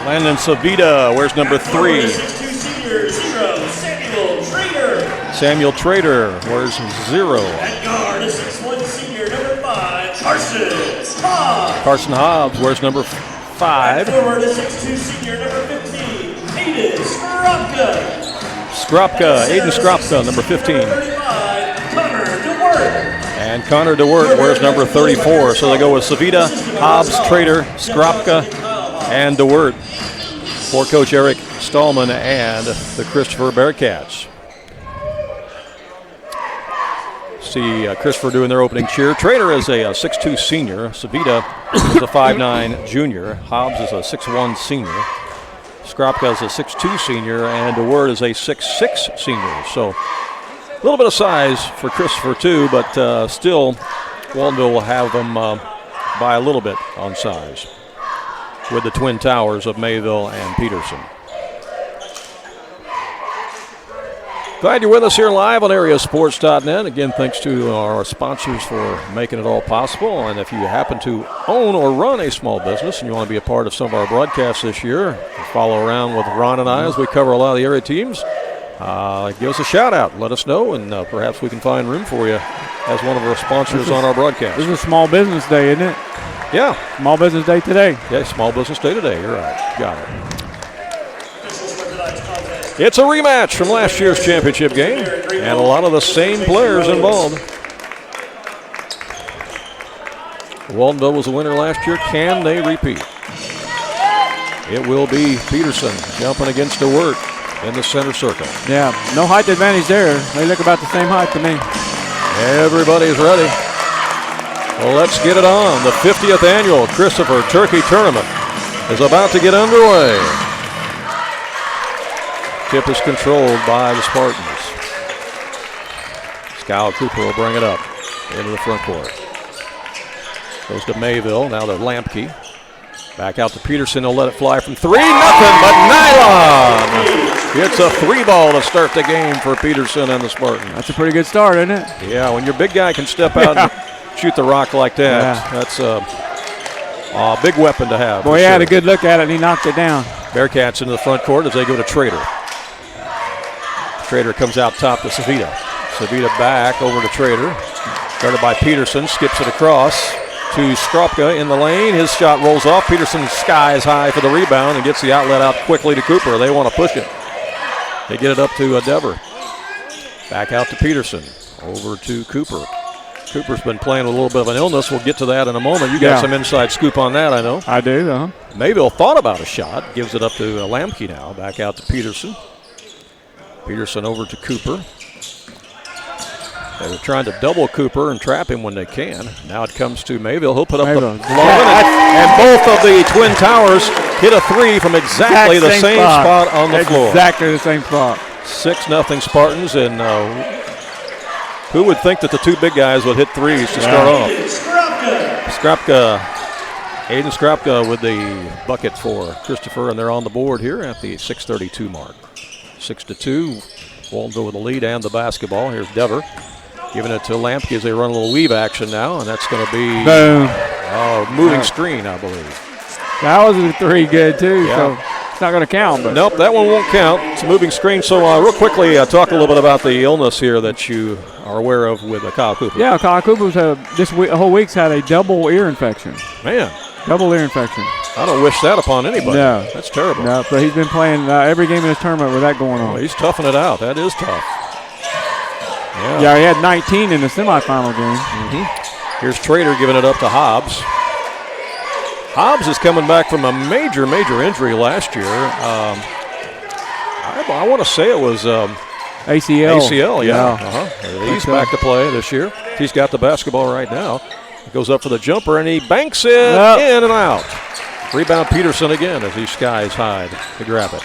Landon Savita wears number 3. 6'2" senior, 0, Samuel Trader. Samuel Trader wears 0. At guard, a 6'1" senior, number 5, Carson Hobbs. Carson Hobbs wears number 5. Forward, a 6'2" senior, number 15, Aiden Skropka. Aiden Skropka, number 15. 35, Connor DeWort. And Connor DeWort wears number 34. So they go with Savita, Hobbs, Trader, Skropka, and DeWort for Coach Eric Stallman and the Christopher Bearcats. See Christopher doing their opening cheer. Trader is a 6'2" senior. Savita is a 5'9" junior. Hobbs is a 6'1" senior. Skropka is a 6'2" senior. And DeWort is a 6'6" senior. So a little bit of size for Christopher, too, but still, Waltonville will have them by a little bit on size with the twin towers of Mayville and Peterson. Glad you're with us here live on AreaSports.net. Again, thanks to our sponsors for making it all possible. And if you happen to own or run a small business and you want to be a part of some of our broadcasts this year, follow around with Ron and I as we cover a lot of the area teams. Give us a shout out. Let us know, and perhaps we can find room for you as one of our sponsors on our broadcast. This is a small business day, isn't it? Yeah. Small business day today. Yeah, small business day today. You're right. Got it. It's a rematch from last year's championship game, and a lot of the same players involved. Waltonville was the winner last year. Can they repeat? It will be Peterson jumping against DeWort in the center circle. Yeah, no height advantage there. They look about the same height to me. Everybody's ready. Well, let's get it on. The 50th annual Christopher Turkey Tournament is about to get underway. Tip is controlled by the Spartans. Kyle Cooper will bring it up into the front court. Goes to Mayville, now to Lamke. Back out to Peterson, he'll let it fly from 3, nothing but nylon. It's a 3-ball to start the game for Peterson and the Spartans. That's a pretty good start, isn't it? Yeah, when your big guy can step out and shoot the rock like that, that's a big weapon to have. Boy, he had a good look at it, and he knocked it down. Bearcats into the front court as they go to Trader. Trader comes out top to Savita. Savita back over to Trader. Started by Peterson, skips it across to Skropka in the lane. His shot rolls off. Peterson skies high for the rebound and gets the outlet out quickly to Cooper. They want to push it. They get it up to Dever. Back out to Peterson. Over to Cooper. Cooper's been playing with a little bit of an illness. We'll get to that in a moment. You got some inside scoop on that, I know. I do, Mayville thought about a shot. Gives it up to Lamke now. Back out to Peterson. Peterson over to Cooper. They were trying to double Cooper and trap him when they can. Now it comes to Mayville. He'll put up the long and both of the Twin Towers hit a 3 from exactly the same spot on the floor. Exactly the same spot. 6-0 Spartans, and who would think that the two big guys would hit threes to start off? Aiden Skropka with the bucket for Christopher, and they're on the board here at the 6:32 mark. 6-2, Waltonville with the lead and the basketball. Here's Dever giving it to Lamke as they run a little weave action now, and that's going to be a moving screen, I believe. That was a 3 good, too, Yeah. so it's not going to count. But Nope, that one won't count. It's a moving screen. So real quickly, talk a little bit about the illness here that you are aware of with Kyle Cooper. Yeah, Kyle Cooper's this week, a whole week's had a double ear infection. Man, Double ear infection. I don't wish that upon anybody. No. That's terrible. No, but he's been playing every game in this tournament with that going on. Well, he's toughing it out. That is tough. Yeah, he had 19 in the semifinal game. Here's Trader giving it up to Hobbs. Hobbs is coming back from a major injury last year. I want to say it was ACL. ACL, yeah. He's so. back to play this year. He's got the basketball right now. He goes up for the jumper, and he banks it in and out. Rebound Peterson again as he skies high to grab it.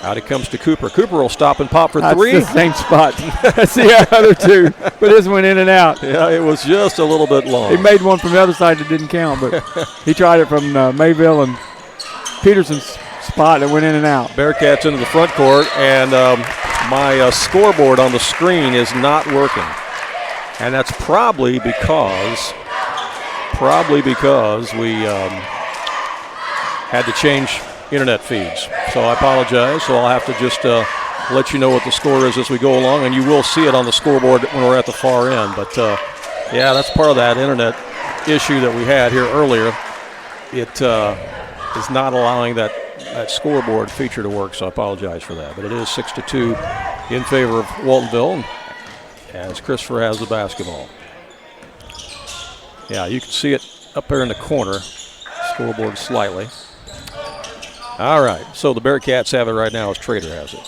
Out it comes to Cooper. Cooper will stop and pop for three. That's the same spot. That's the other two. But this went in and out. Yeah, it was just a little bit long. He made one from the other side that didn't count, but he tried it from Mayville and Peterson's spot that went in and out. Bearcats into the front court, and my scoreboard on the screen is not working. And that's probably because we had to change internet feeds. So I apologize. So I'll have to just let you know what the score is as we go along, and you will see it on the scoreboard when we're at the far end. But, yeah, that's part of that internet issue that we had here earlier. It is not allowing that scoreboard feature to work, so I apologize for that. But it is 6-2 in favor of Waltonville as Christopher has the basketball. Yeah, you can see it up there in the corner. Scoreboard slightly. All right, so the Bearcats have it right now as Trader has it.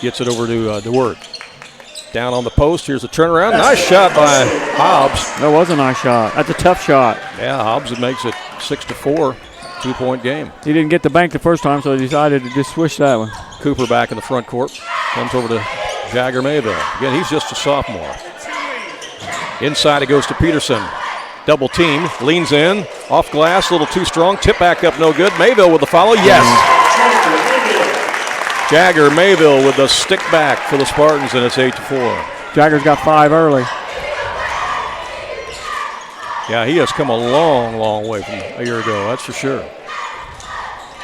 Gets it over to DeWert. Down on the post, here's a turnaround. Nice shot by Hobbs. That was a nice shot. That's a tough shot. Yeah, Hobbs makes it 6-4, 2-point game. He didn't get the bank the first time, so he decided to just switch that one. Cooper back in the front court. Comes over to Jagger Mayville. Again, he's just a sophomore. Inside it goes to Peterson. Double team, leans in, off glass, a little too strong. Tip back up, no good. Mayville with the follow, yes. Jagger Mayville with the stick back for the Spartans, and it's 8-4. Jagger's got 5 early. Yeah, he has come a long way from a year ago, that's for sure.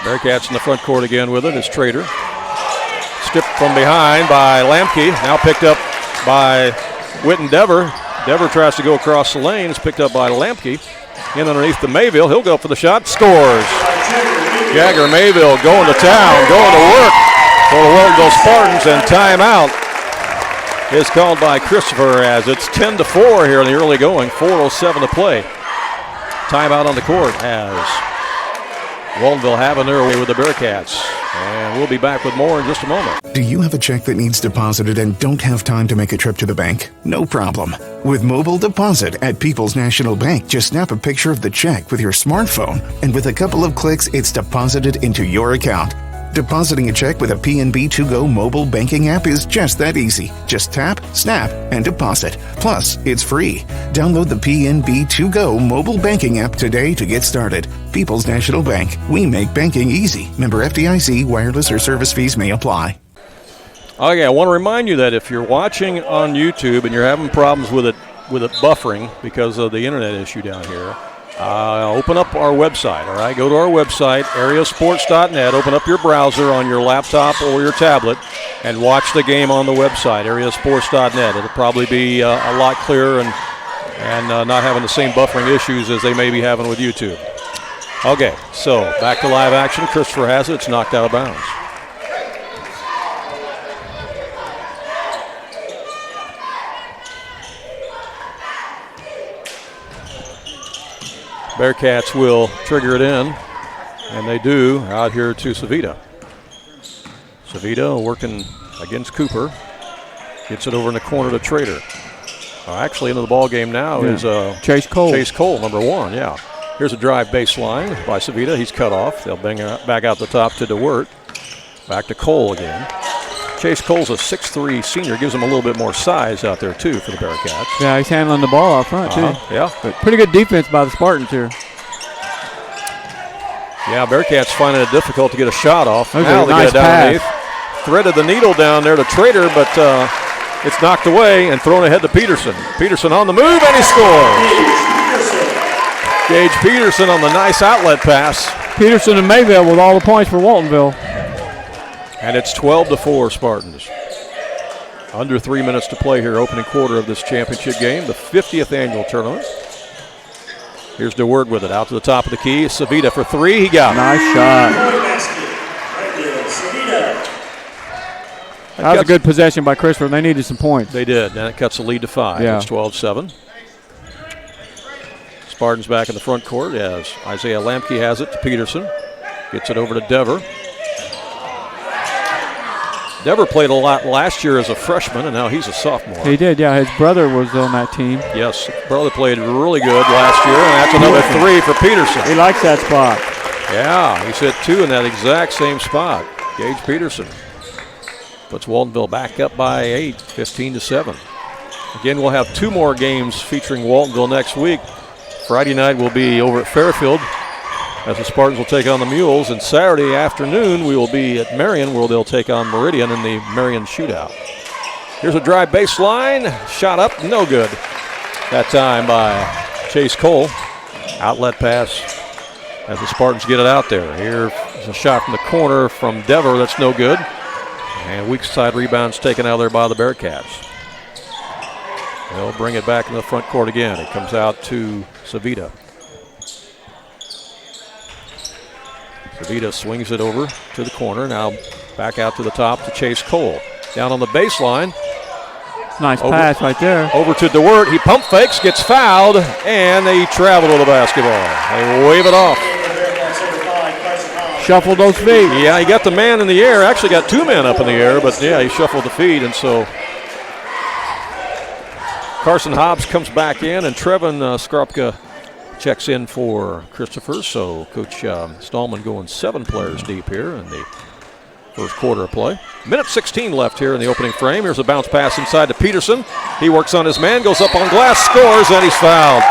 Bearcats in the front court again with it is Trader. Stripped from behind by Lamke, now picked up by Witten Dever. Dever tries to go across the lane. It's picked up by Lamke. In underneath the Mayville. He'll go for the shot. Scores. Jagger Mayville going to town, going to work for the Waltonville Spartans, and timeout is called by Christopher as it's 10-4 here in the early going. 4:07 to play. Timeout on the court as Waltonville having their way with the Bearcats. And we'll be back with more in just a moment. Do you have a check that needs deposited and don't have time to make a trip to the bank? No problem. With Mobile Deposit at People's National Bank, just snap a picture of the check with your smartphone, and with a couple of clicks, it's deposited into your account. Depositing a check with a PNB To-Go mobile banking app is just that easy. Just tap, snap, and deposit. Plus, it's free. Download the PNB To-Go mobile banking app today to get started. People's National Bank. We make banking easy. Member FDIC. Wireless or service fees may apply. Okay, I want to remind you that if you're watching on YouTube and you're having problems with it buffering because of the internet issue down here, open up our website, all right? Go to our website, AreaSports.net. Open up your browser on your laptop or your tablet and watch the game on the website, AreaSports.net. It'll probably be a lot clearer and not having the same buffering issues as they may be having with YouTube. Okay, so back to live action. Christopher has it. It's knocked out of bounds. Bearcats will trigger it in, and they do out here to Savita. Savita working against Cooper. Gets it over in the corner to Trader. Actually, into the ball game now is Chase Cole. Chase Cole, number 1, yeah. Here's a drive baseline by Savita. He's cut off. They'll bring it back out the top to DeWert. Back to Cole again. Chase Cole's a 6'3 senior. Gives him a little bit more size out there, too, for the Bearcats. Yeah, he's handling the ball out front, too. Yeah. But pretty good defense by the Spartans here. Yeah, Bearcats finding it difficult to get a shot off. Now they get it down underneath. Threaded the needle down there to Trader, but it's knocked away and thrown ahead to Peterson. Peterson on the move, and he scores. Gage Peterson on the nice outlet pass. Peterson and Mayville with all the points for Waltonville. And it's 12-4 Spartans. Under 3 minutes to play here, opening quarter of this championship game, the 50th annual tournament. Here's DeWord with it, out to the top of the key. Savita for three, he got it. Nice shot. That was a good possession by Christopher. They needed some points. They did, and it cuts the lead to 5. Yeah. It's 12-7. Spartans back in the front court as Isaiah Lamke has it to Peterson. Gets it over to Dever. Dever played a lot last year as a freshman, and now he's a sophomore. He did, yeah. His brother was on that team. Yes, his brother played really good last year, and that's another 3 for Peterson. He likes that spot. Yeah, he's hit 2 in that exact same spot. Gage Peterson puts Waltonville back up by 8, 15-7. Again, we'll have 2 more games featuring Waltonville next week. Friday night will be over at Fairfield as the Spartans will take on the Mules, and Saturday afternoon we will be at Marion where they'll take on Meridian in the Marion shootout. Here's a drive baseline, shot up, no good. That time by Chase Cole. Outlet pass as the Spartans get it out there. Here's a shot from the corner from Dever, that's no good. And weak side rebounds taken out there by the Bearcats. They'll bring it back in the front court again. It comes out to Savita. Savita swings it over to the corner. Now back out to the top to Chase Cole. Down on the baseline. Nice pass right there. Over to DeWert. He pump fakes, gets fouled, and they travel to the basketball. They wave it off. Shuffle those feet. Yeah, he got the man in the air. Actually got 2 men up in the air, but yeah, he shuffled the feet, and so Carson Hobbs comes back in, and Trevin Skropka checks in for Christopher. So Coach Stallman going 7 players deep here in the first quarter of play. Minute 16 left here in the opening frame. Here's a bounce pass inside to Peterson. He works on his man, goes up on glass, scores, and he's fouled.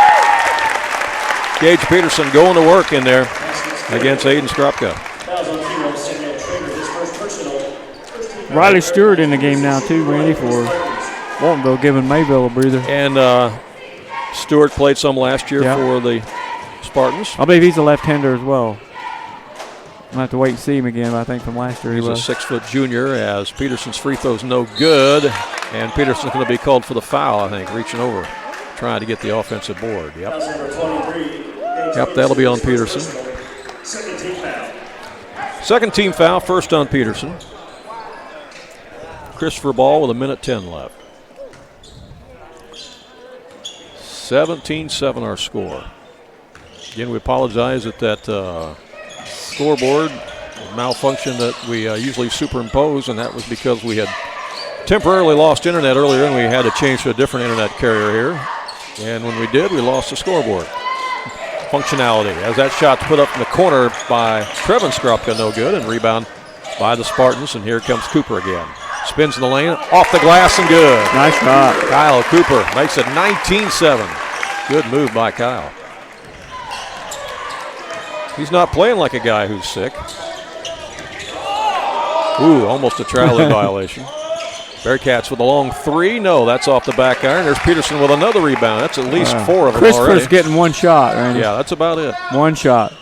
Gage Peterson going to work in there against Aiden Skropka. Riley Stewart in the game now too, Randy, for Waltonville, giving Mayville a breather. And Stewart played some last year for the Spartans. I believe he's a left-hander as well. I'll have to wait and see him again, but I think from last year he's a 6-foot junior as Peterson's free throw's no good. And Peterson's going to be called for the foul, I think, reaching over, trying to get the offensive board. Yep, that'll be on Peterson. Second team foul, first on Peterson. Christopher Ball with 1:10 left. 17-7 our score. Again, we apologize that scoreboard malfunction that we usually superimpose, and that was because we had temporarily lost internet earlier and we had to change to a different internet carrier here. And when we did, we lost the scoreboard functionality as that shot's put up in the corner by Trevin Skropka, no good, and rebound by the Spartans. And here comes Cooper again. Spins in the lane, off the glass and good. Nice shot. Kyle Cooper makes it 19-7. Good move by Kyle. He's not playing like a guy who's sick. Ooh, almost a traveling violation. Bearcats with a long 3. No, that's off the back iron. There's Peterson with another rebound. That's at least 4 of them already. Christopher's getting 1 shot, Randy. Yeah, that's about it. 1 shot.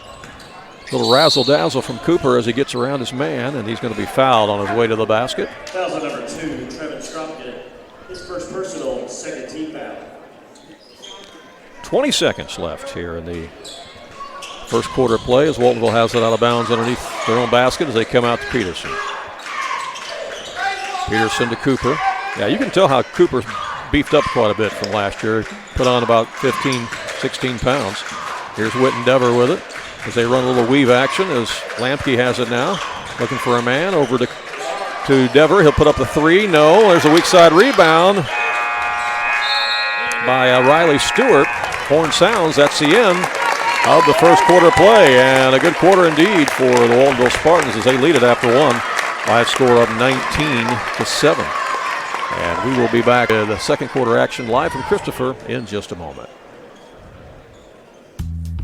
Little razzle-dazzle from Cooper as he gets around his man, and he's going to be fouled on his way to the basket. Foul on number 2, Trevin Skropka. His first personal, second team foul. 20 seconds left here in the first quarter play as Waltonville has it out of bounds underneath their own basket as they come out to Peterson. Peterson to Cooper. Yeah, you can tell how Cooper's beefed up quite a bit from last year. Put on about 15, 16 pounds. Here's Witten Dever with it as they run a little weave action as Lamke has it now. Looking for a man over to Dever. He'll put up the 3. No, there's a weak side rebound by Riley Stewart. Horn sounds, that's the end of the first quarter play, and a good quarter indeed for the Waltonville Spartans as they lead it after 1 by a score of 19-7. And we will be back to the second quarter action live from Christopher in just a moment.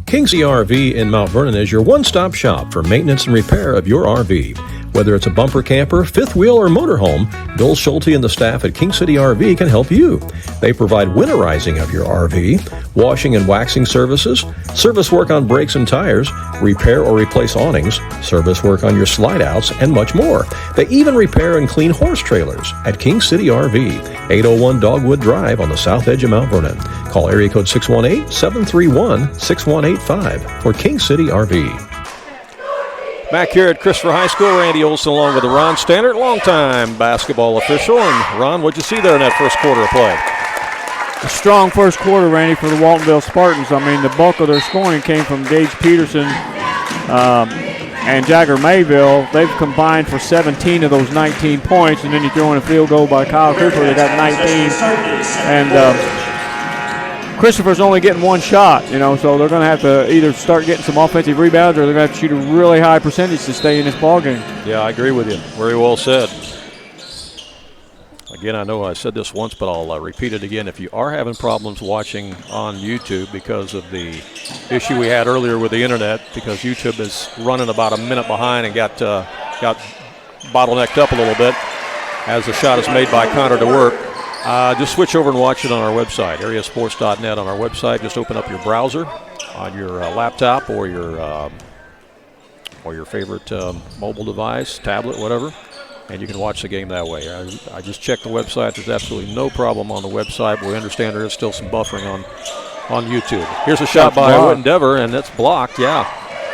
Kingsley RV in Mount Vernon is your one-stop shop for maintenance and repair of your RV. Whether it's a bumper camper, fifth wheel, or motorhome, Bill Schulte and the staff at King City RV can help you. They provide winterizing of your RV, washing and waxing services, service work on brakes and tires, repair or replace awnings, service work on your slide outs, and much more. They even repair and clean horse trailers at King City RV, 801 Dogwood Drive on the south edge of Mount Vernon. Call area code 618-731-6185 for King City RV. Back here at Christopher High School, Randy Olson along with Ron Stannard, longtime basketball official. And Ron, what'd you see there in that first quarter of play? A strong first quarter, Randy, for the Waltonville Spartans. I mean, the bulk of their scoring came from Gage Peterson and Jagger Mayville. They've combined for 17 of those 19 points, and then you throw in a field goal by Kyle Cooper. They got 19. And Christopher's only getting one shot, so they're going to have to either start getting some offensive rebounds or they're going to have to shoot a really high percentage to stay in this ballgame. Yeah, I agree with you. Very well said. Again, I know I said this once, but I'll repeat it again. If you are having problems watching on YouTube because of the issue we had earlier with the internet, because YouTube is running about a minute behind and got bottlenecked up a little bit as the shot is made by Connor DeWert. Just switch over and watch it on our website, AreaSports.net. On our website, just open up your browser on your laptop or your favorite mobile device, tablet, whatever, and you can watch the game that way. I just checked the website. There's absolutely no problem on the website, but we understand there is still some buffering on YouTube. Here's a shot by Whitten Dever, and that's blocked, yeah.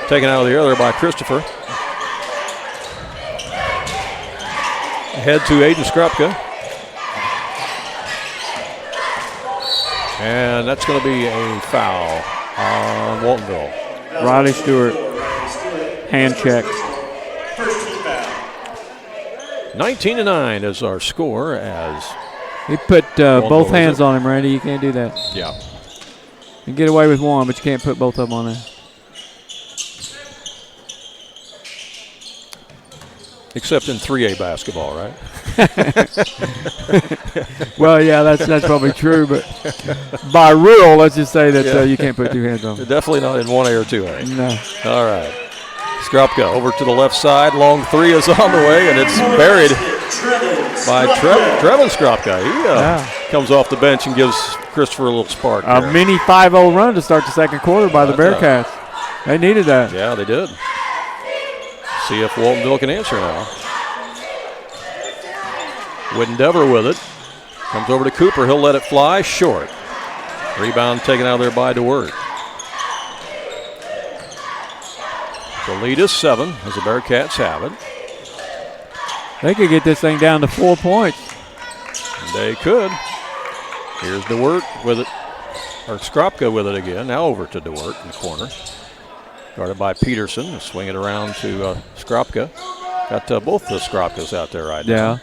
Taken out of the air there by Christopher. Head to Aiden Skrupka. And that's going to be a foul on Waltonville. Riley Stewart, hand check. 19-9 is our score as he put both hands on him, Randy. You can't do that. Yeah. You can get away with one, but you can't put both of them on there. Except in 3A basketball, right? Well, yeah, that's probably true, but by rule, let's just say that you can't put two hands on them. Definitely not in 1A or 2A. No. All right. Skrupka over to the left side. Long three is on the way, and it's buried by Trevin Skrupka. He comes off the bench and gives Christopher a little spark. A mini 5-0 run to start the second quarter by the Bearcats. They needed that. Yeah, they did. See if Waltonville can answer now. Whitten Dever with it. Comes over to Cooper. He'll let it fly short. Rebound taken out of there by DeWert. The lead is 7 as the Bearcats have it. They could get this thing down to 4 points. They could. Here's DeWert with it. Or Skrupka with it again. Now over to DeWert in the corner. Guarded by Peterson. Swing it around to Skrupka. Got both the Skrupkas out there right now. Yeah.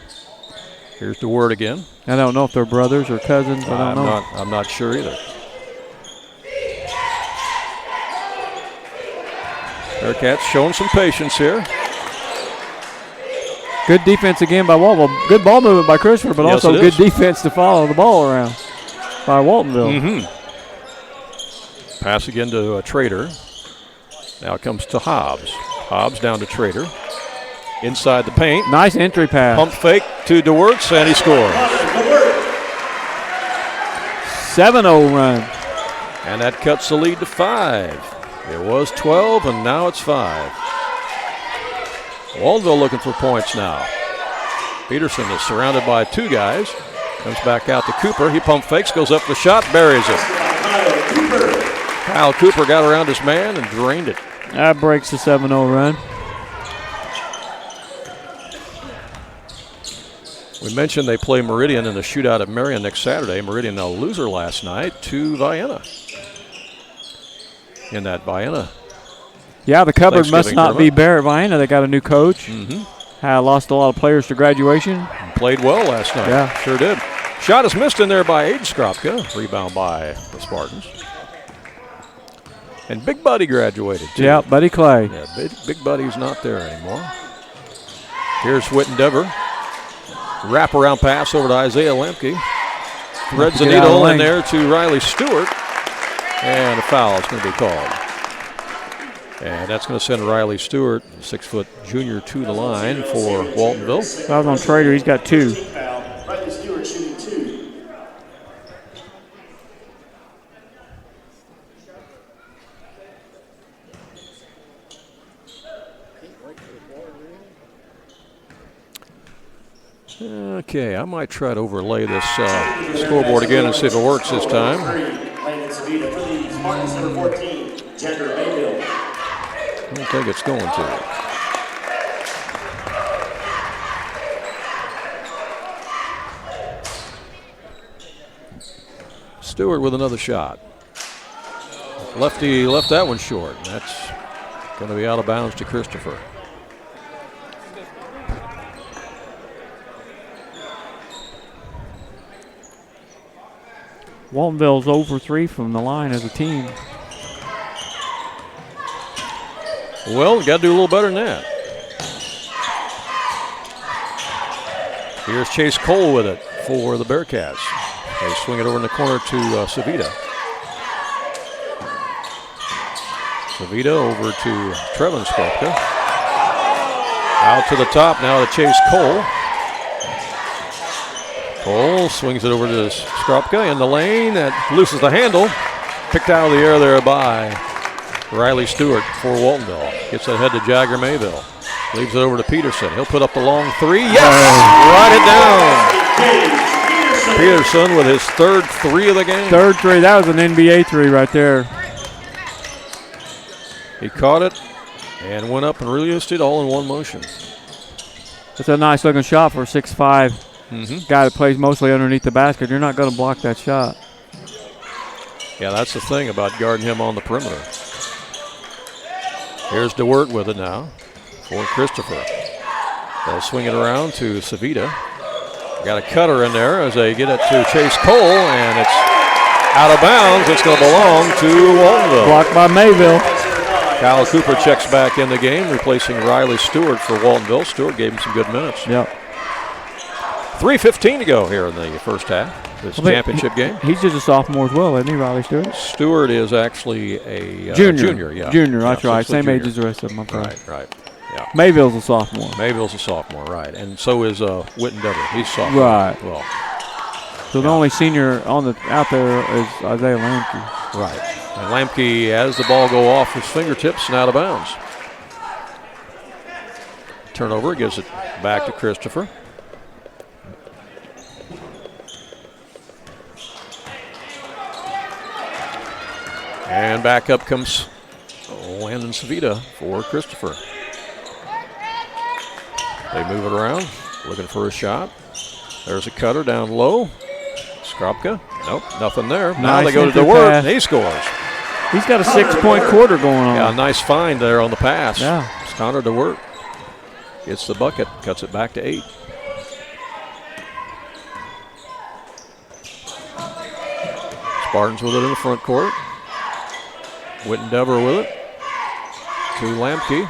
Here's DeWert again. I don't know if they're brothers or cousins. I don't know. I'm not sure either. Bearcats showing some patience here. Good defense again by Waltonville. Good ball movement by Christopher, but also good defense to follow the ball around by Waltonville. Mm-hmm. Pass again to Trader. Now it comes to Hobbs. Hobbs down to Trader. Inside the paint. Nice entry pass. Pump fake to DeWert, and he scores. 7-0 run. And that cuts the lead to 5. It was 12, and now it's 5. Waltonville looking for points now. Peterson is surrounded by 2 guys. Comes back out to Cooper. He pump fakes, goes up the shot, buries it. Kyle Cooper got around his man and drained it. That breaks the 7-0 run. We mentioned they play Meridian in the shootout at Marion next Saturday. Meridian a loser last night to Vienna. In that Vienna. Yeah, the cupboard must not be bare at Vienna. They got a new coach. Mm-hmm. Lost a lot of players to graduation. Played well last night. Yeah. Sure did. Shot is missed in there by Aiden Skrupka. Rebound by the Spartans. And Big Buddy graduated, too. Yeah, Buddy Clay. Yeah, Big Buddy's not there anymore. Here's Whitten Dever. Wraparound pass over to Isaiah Lemke. Threads the needle in there to Riley Stewart. And a foul is going to be called. And that's going to send Riley Stewart, 6-foot junior, to the line for Waltonville. I was on Trader. He's got 2. Riley Stewart shooting 2. Okay, I might try to overlay this scoreboard again and see if it works this time. I don't think it's going to. Stewart with another shot. Lefty left that one short. That's going to be out of bounds to Christopher. Waltonville's 0 for 3 from the line as a team. Well, we got to do a little better than that. Here's Chase Cole with it for the Bearcats. They swing it over in the corner to Savita. Savita over to Trevin Skrupka. Out to the top now to Chase Cole. Cole swings it over to Skrupka in the lane. That looses the handle. Picked out of the air there by Riley Stewart for Waltonville. Gets that head to Jagger Mayville. Leaves it over to Peterson. He'll put up the long 3. Yes! Right it down. Peterson with his third 3 of the game. Third 3. That was an NBA 3 right there. He caught it and went up and released it all in one motion. It's a nice looking shot for a 6'5". Guy that plays mostly underneath the basket. You're not going to block that shot. Yeah, that's the thing about guarding him on the perimeter. Here's DeWert with it now for Christopher. They'll swing it around to Savita. Got a cutter in there as they get it to Chase Cole, and it's out of bounds. It's going to belong to Waltonville. Blocked by Mayville. Kyle Cooper checks back in the game, replacing Riley Stewart for Waltonville. Stewart gave him some good minutes. Yep. 3:15 to go here in the first half. This championship game. He's just a sophomore as well, isn't he, Riley Stewart? Stewart is actually a junior. Yeah. Junior, that's right. Same junior. age as the rest of them. Right. Yeah. Mayville's a sophomore. Mayville's a sophomore, right. And so is Witten Dever. He's sophomore. Right. Well, so the only senior out there is Isaiah Lamke. Right. And Lamke has the ball go off his fingertips and out of bounds. Turnover, gives it back to Christopher. And back up comes Landon Savita for Christopher. They move it around, looking for a shot. There's a cutter down low. Skrupka. Nope, nothing there. Now they go to DeWert, and he scores. He's got a 6-point quarter going on. Yeah, nice find there on the pass. Yeah. It's Connor DeWert. Gets the bucket, cuts it back to 8. Spartans with it in the front court. Witten Dever with it to Lamke.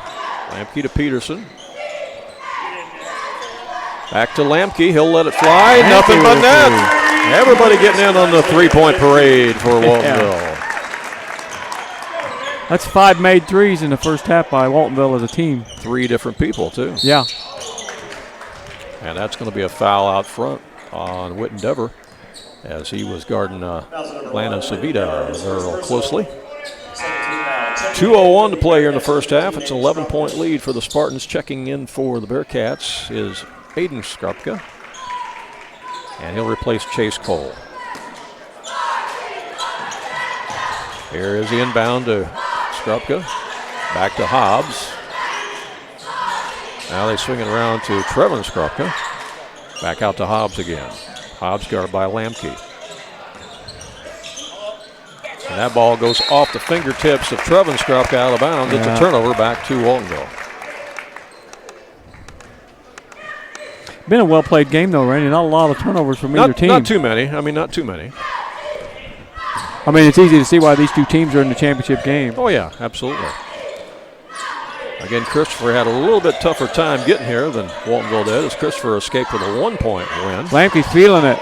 Lamke to Peterson. Back to Lamke. He'll let it fly. Nothing but net. Everybody getting in on the three-point parade for Waltonville. That's 5 made threes in the first half by Waltonville as a team. 3 different people, too. Yeah. And that's going to be a foul out front on Witten Dever as he was guarding Landon Savita very closely. 2:01 to play here in the first half. It's an 11-point lead for the Spartans. Checking in for the Bearcats is Aiden Skrupka. And he'll replace Chase Cole. Here is the inbound to Skrupka. Back to Hobbs. Now they swing it around to Trevin Skrupka. Back out to Hobbs again. Hobbs guarded by Lamke. And that ball goes off the fingertips of Trevin Skrupka out of bounds. It's a turnover back to Waltonville. Been a well-played game, though, Randy. Not a lot of turnovers from either team. Not too many. Not too many. I mean, it's easy to see why these two teams are in the championship game. Oh, yeah, absolutely. Again, Christopher had a little bit tougher time getting here than Waltonville did as Christopher escaped with a 1-point win. Lamke's feeling it.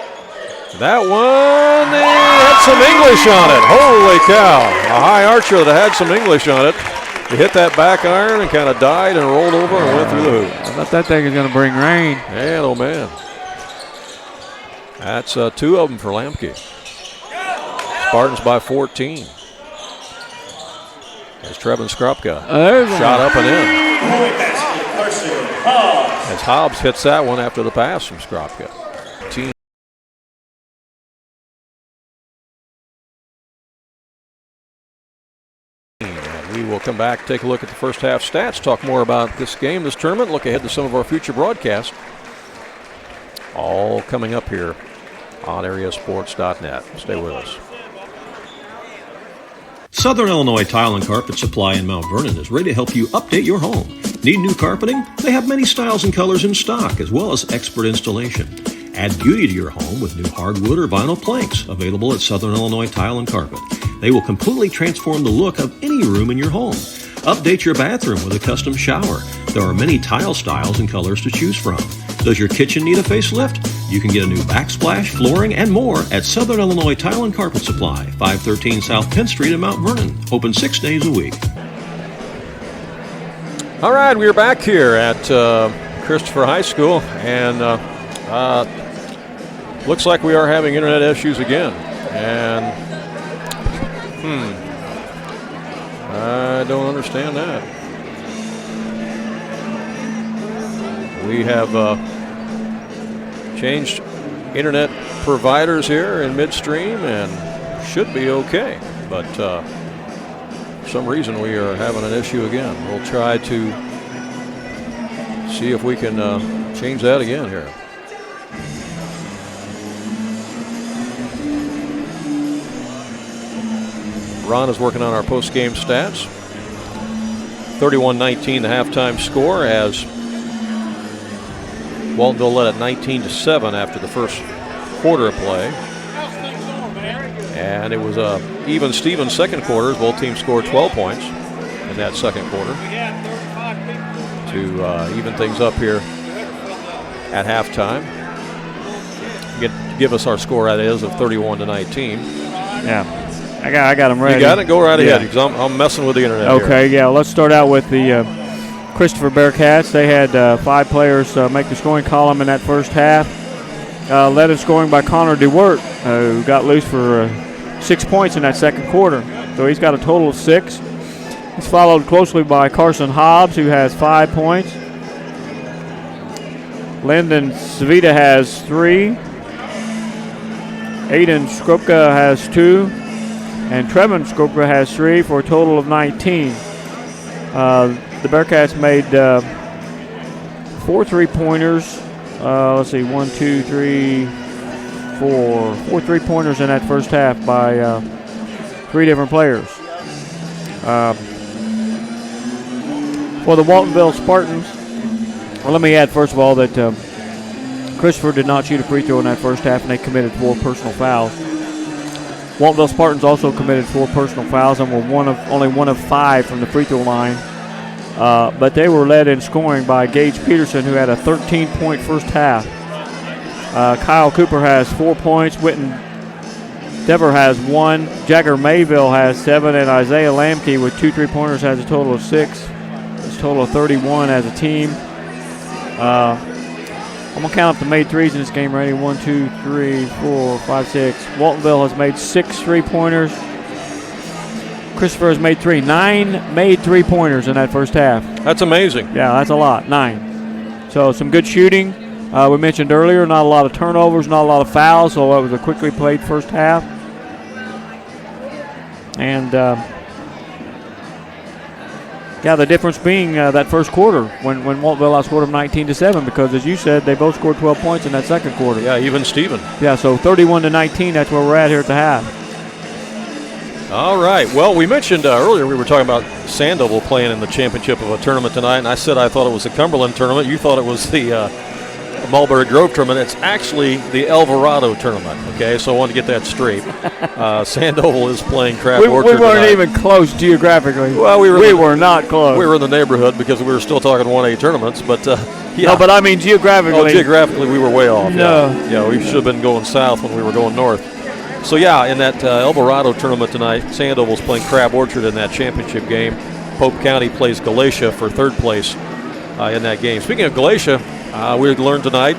That one, they had some English on it. Holy cow. A high archer that had some English on it. He hit that back iron and kind of died and rolled over and went through the hoop. I thought that thing is going to bring rain. Man, oh man. That's 2 of them for Lamke. Spartans by 14. There's Trevin Skropka. Shot up and in. As Hobbs hits that one after the pass from Skropka. We will come back, take a look at the first half stats, talk more about this game, this tournament, look ahead to some of our future broadcasts. All coming up here on AreaSports.net. Stay with us. Southern Illinois Tile and Carpet Supply in Mount Vernon is ready to help you update your home. Need new carpeting? They have many styles and colors in stock, as well as expert installation. Add beauty to your home with new hardwood or vinyl planks available at Southern Illinois Tile and Carpet. They will completely transform the look of any room in your home. Update your bathroom with a custom shower. There are many tile styles and colors to choose from. Does your kitchen need a facelift? You can get a new backsplash, flooring, and more at Southern Illinois Tile and Carpet Supply, 513 South Penn Street in Mount Vernon. Open 6 days a week. All right, we are back here at Christopher High School, and looks like we are having internet issues again. And I don't understand that. We have changed internet providers here in midstream and should be okay. But for some reason we are having an issue again. We'll try to see if we can change that again here. Ron is working on our post-game stats. 31-19 the halftime score as Waltonville led at 19-7 after the first quarter of play. And it was a even Stevens second quarter as both teams scored 12 points in that second quarter to even things up here at halftime. Give us our score, that is, of 31-19. Yeah. I got them ready. You got it? Go right ahead because I'm messing with the internet. Okay, yeah. Let's start out with the Christopher Bearcats. They had 5 players make the scoring column in that first half. Led in scoring by Connor DeWert, who got loose for 6 points in that second quarter. So he's got a total of 6. He's followed closely by Carson Hobbs, who has 5 points. Lyndon Savita has 3. Aiden Skropka has 2. And Trevin Skropka has 3 for a total of 19. The Bearcats made 4 3-pointers. Let's see, 1, 2, 3, 4. 4 3-pointers in that first half by 3 different players. For the Waltonville Spartans, well, let me add first of all that Christopher did not shoot a free throw in that first half, and they committed 4 personal fouls. Waltonville Spartans also committed 4 personal fouls and were only one of 5 from the free throw line. But they were led in scoring by Gage Peterson, who had a 13-point first half. Kyle Cooper has 4 points. Witten Dever has 1. Jagger Mayville has 7. And Isaiah Lamke with 2 3-pointers has a total of 6. It's a total of 31 as a team. I'm going to count up the made threes in this game. Ready? 1, 2, 3, 4, 5, 6. Waltonville has made 6 3-pointers. Christopher has made 3. 9 made 3-pointers in that first half. That's amazing. Yeah, that's a lot. 9. So some good shooting. We mentioned earlier, not a lot of turnovers, not a lot of fouls, so it was a quickly played first half. And the difference being that first quarter when Waltonville outscored them 19-7, because as you said, they both scored 12 points in that second quarter. Yeah, even Steven. Yeah, so 31-19, that's where we're at here at the half. All right. Well, we mentioned earlier we were talking about Sandoval playing in the championship of a tournament tonight, and I said I thought it was the Cumberland tournament. You thought it was the Mulberry Grove tournament. It's actually the Alvarado tournament, okay? So I wanted to get that straight. Sandoval is playing Crab Orchard We weren't tonight. even close geographically. Well, we were not close. We were in the neighborhood because we were still talking 1A tournaments, but yeah. No, but I mean geographically. Oh, geographically we were way off. No. Yeah, we should have been going south when we were going north. So, yeah, in that Alvarado tournament tonight, Sandoval's playing Crab Orchard in that championship game. Pope County plays Galatia for third place in that game. Speaking of Galatia, we learned tonight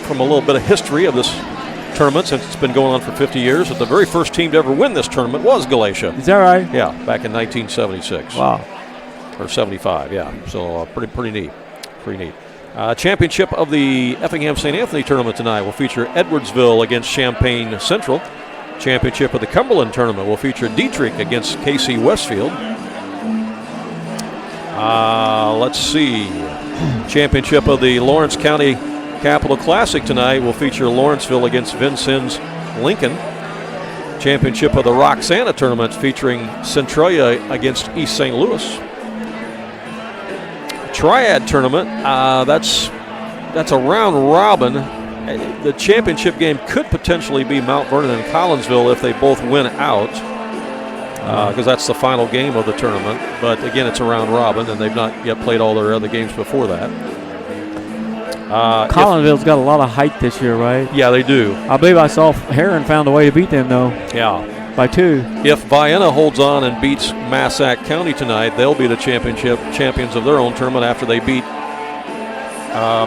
from a little bit of history of this tournament, since it's been going on for 50 years, that the very first team to ever win this tournament was Galatia. Is that right? Yeah, back in 1976. Wow. Or 75, yeah. So pretty neat. Pretty neat. Championship of the Effingham St. Anthony tournament tonight will feature Edwardsville against Champaign Central. Championship of the Cumberland tournament will feature Dietrich against KC Westfield. Let's see. Championship of the Lawrence County Capital Classic tonight will feature Lawrenceville against Vincennes Lincoln. Championship of the Roxana tournament featuring Centralia against East St. Louis. Triad tournament, that's a round robin. The championship game could potentially be Mount Vernon and Collinsville if they both win out, because that's the final game of the tournament. But again, it's a round robin, and they've not yet played all their other games before that. Collinsville's got a lot of height this year, right? Yeah, they do. I believe I saw Heron found a way to beat them, though. Yeah. By 2. If Vienna holds on and beats Massac County tonight, they'll be the champions of their own tournament after they beat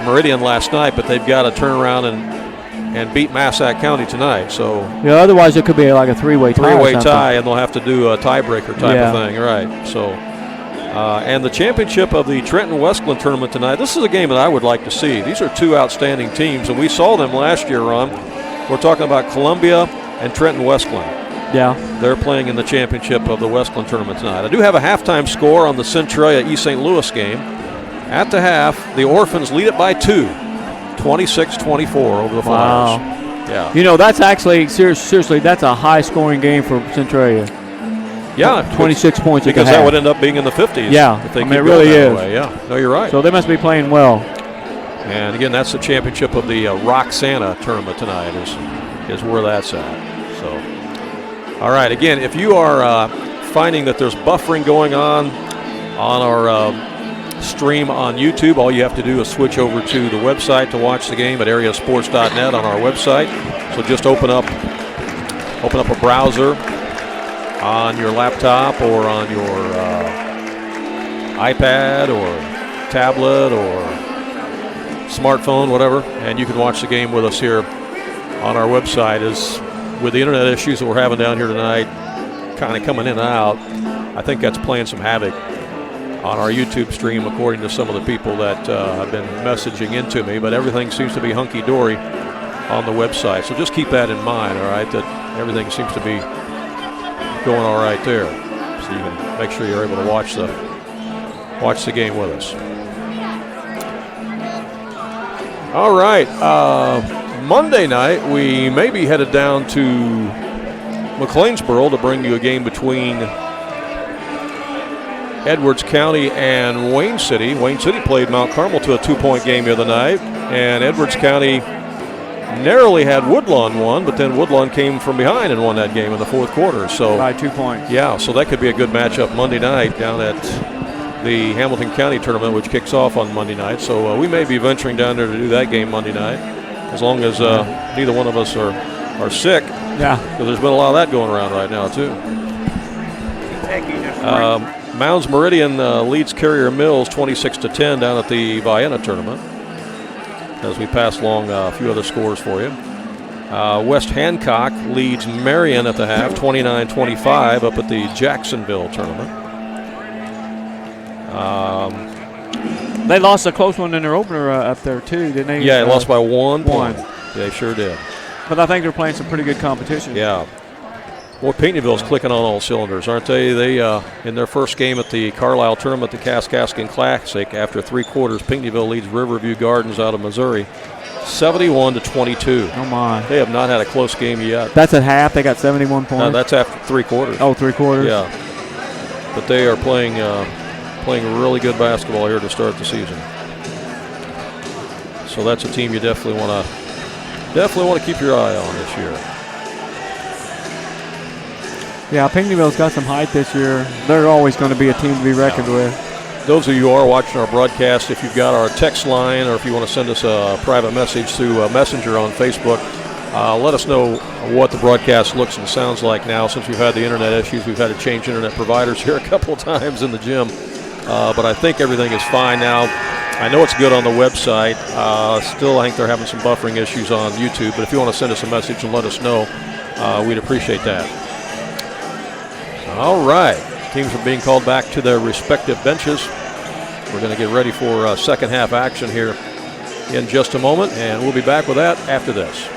Meridian last night, but they've got to turn around and beat Massac County tonight. So yeah, otherwise it could be like a three-way tie. Three-way tie, and they'll have to do a tiebreaker type of thing, right? So, and the championship of the Trenton-Westland tournament tonight. This is a game that I would like to see. These are two outstanding teams, and we saw them last year, Ron. We're talking about Columbia and Trenton-Westland. Yeah. They're playing in the championship of the Westland tournament tonight. I do have a halftime score on the Centralia East St. Louis game. At the half, the Orphans lead it by 2, 26-24 over the Flyers. Wow. Yeah. You know, that's actually, seriously, that's a high-scoring game for Centralia. Yeah. 26 points at the because half. that would end up being in the 50s. Yeah. If they I keep mean, it going really that is. way. Yeah. No, you're right. So they must be playing well. And again, that's the championship of the Roxana tournament tonight is where that's at. So, all right. Again, if you are finding that there's buffering going on our stream on YouTube, all you have to do is switch over to the website to watch the game at AreaSports.net on our website. So just open up a browser on your laptop or on your iPad or tablet or smartphone, whatever, and you can watch the game with us here on our website. As with the internet issues that we're having down here tonight, kind of coming in and out, I think that's playing some havoc on our YouTube stream, according to some of the people that have been messaging into me, but everything seems to be hunky-dory on the website. So just keep that in mind, all right, that everything seems to be going all right there. So you can make sure you're able to watch the game with us. All right, Monday night we may be headed down to McLeansboro to bring you a game between Edwards County and Wayne City. Wayne City played Mount Carmel to a 2-point game the other night, and Edwards County narrowly had Woodlawn won, but then Woodlawn came from behind and won that game in the fourth quarter. So by 2 points. Yeah, so that could be a good matchup Monday night down at the Hamilton County tournament, which kicks off on Monday night. So we may be venturing down there to do that game Monday night, as long as neither one of us are sick. Yeah. Because there's been a lot of that going around right now too. Mounds Meridian leads Carrier Mills 26-10 down at the Vienna tournament. As we pass along a few other scores for you. West Hancock leads Marion at the half 29-25 up at the Jacksonville tournament. They lost a close one in their opener up there too, didn't they? Yeah, they lost by 1 point. They sure did. But I think they're playing some pretty good competition. Yeah. Boy, Pinckneyville's clicking on all cylinders, aren't they? They in their first game at the Carlisle tournament, the Kaskaskin Classic, after 3 quarters, Pinckneyville leads Riverview Gardens out of Missouri 71-22. Oh my! They have not had a close game yet. That's at half. They got 71 points. No, that's after 3 quarters. Oh, 3 quarters. Yeah. But they are playing really good basketball here to start the season. So that's a team you definitely want to keep your eye on this year. Yeah, Pinckneyville's got some height this year. They're always going to be a team to be reckoned with. Those of you who are watching our broadcast, if you've got our text line or if you want to send us a private message through Messenger on Facebook, Let us know what the broadcast looks and sounds like now. Since we've had the internet issues, we've had to change internet providers here a couple of times in the gym. But I think everything is fine now. I know it's good on the website. Still, I think they're having some buffering issues on YouTube. But if you want to send us a message and let us know, we'd appreciate that. All right. Teams are being called back to their respective benches. We're going to get ready for second half action here in just a moment, and we'll be back with that after this.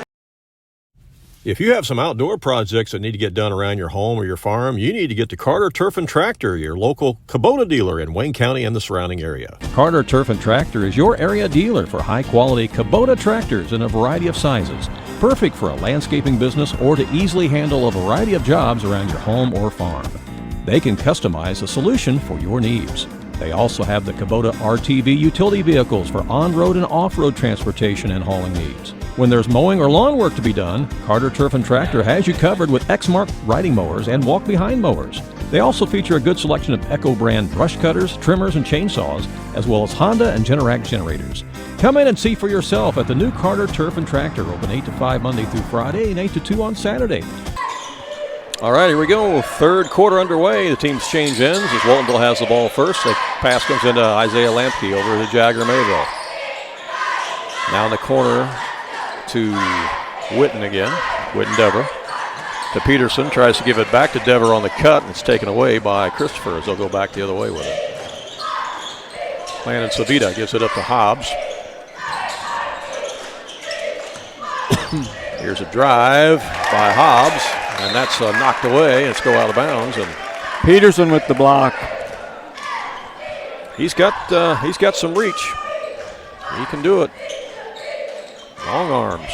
If you have some outdoor projects that need to get done around your home or your farm, you need to get to Carter Turf and Tractor, your local Kubota dealer in Wayne County and the surrounding area. Carter Turf and Tractor is your area dealer for high-quality Kubota tractors in a variety of sizes, perfect for a landscaping business or to easily handle a variety of jobs around your home or farm. They can customize a solution for your needs. They also have the Kubota RTV utility vehicles for on-road and off-road transportation and hauling needs. When there's mowing or lawn work to be done, Carter Turf and Tractor has you covered with Exmark riding mowers and walk-behind mowers. They also feature a good selection of Echo brand brush cutters, trimmers, and chainsaws, as well as Honda and Generac generators. Come in and see for yourself at the new Carter Turf and Tractor, open 8 to 5 Monday through Friday and 8 to 2 on Saturday. All right, here we go. Third quarter underway. The teams change ends as Waltonville has the ball first. The pass comes into Isaiah Lampke over to Jagger Mayville. Now in the corner to Witten again. Witten Dever to Peterson. Tries to give it back to Dever on the cut, and it's taken away by Christopher as they'll go back the other way with it. Landon Savita gives it up to Hobbs. Here's a drive by Hobbs, and that's knocked away. It's go out of bounds, and Peterson with the block. He's got some reach. He can do it. Long arms.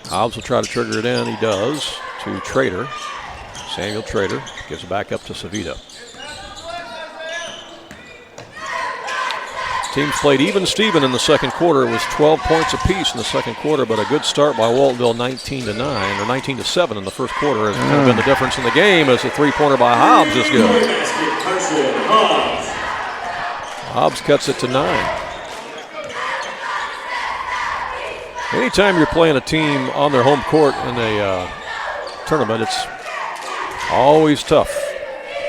Hobbs will try to trigger it in. He does to Trader. Samuel Trader gives it back up to Savita. Teams played even Steven in the second quarter. It was 12 points apiece in the second quarter, but a good start by Waltonville, 19-9 or 19-7 in the first quarter has kind of been the difference in the game as the three-pointer by Hobbs is good. Hobbs cuts it to 9. Anytime you're playing a team on their home court in a tournament, it's always tough.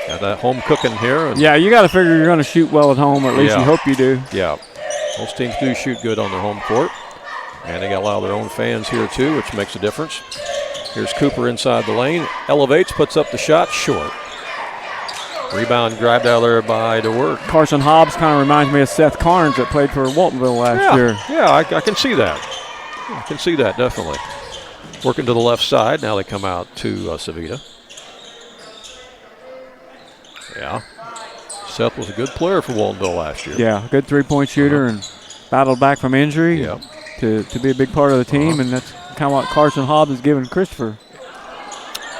Got that home cooking here. Yeah, you got to figure you're going to shoot well at home, or at least you hope you do. Yeah, most teams do shoot good on their home court. And they got a lot of their own fans here too, which makes a difference. Here's Cooper inside the lane. Elevates, puts up the shot, short. Rebound grabbed out of there by DeWert. Carson Hobbs kind of reminds me of Seth Carnes that played for Waltonville last year. Yeah, I can see that. I can see that, definitely. Working to the left side. Now they come out to Savita. Yeah. Seth was a good player for Waltonville last year. Yeah, good three-point shooter and battled back from injury to be a big part of the team, and that's kind of what Carson Hobbs has given Christopher.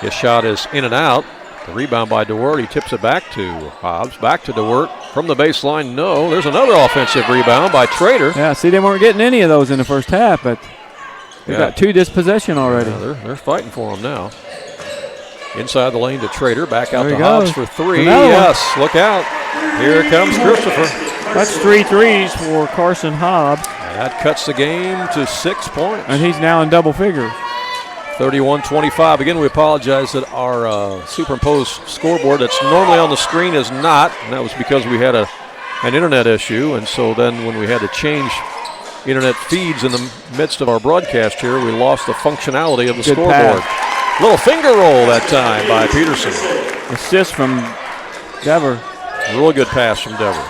His shot is in and out. The rebound by DeWert. He tips it back to Hobbs. Back to DeWert from the baseline. No, there's another offensive rebound by Trader. Yeah, see, they weren't getting any of those in the first half, but they've got two dispossession already. Yeah, they're fighting for them now. Inside the lane to Trader. Back out to Hobbs for three. Yes, look out. Here comes Christopher. That's 3 threes for Carson Hobbs. And that cuts the game to 6 points. And he's now in double figures. 31-25. Again, we apologize that our superimposed scoreboard that's normally on the screen is not, and that was because we had an internet issue, and so then when we had to change internet feeds in the midst of our broadcast here, we lost the functionality of the scoreboard. Little finger roll that time by Peterson. Assist from Dever. Really good pass from Dever.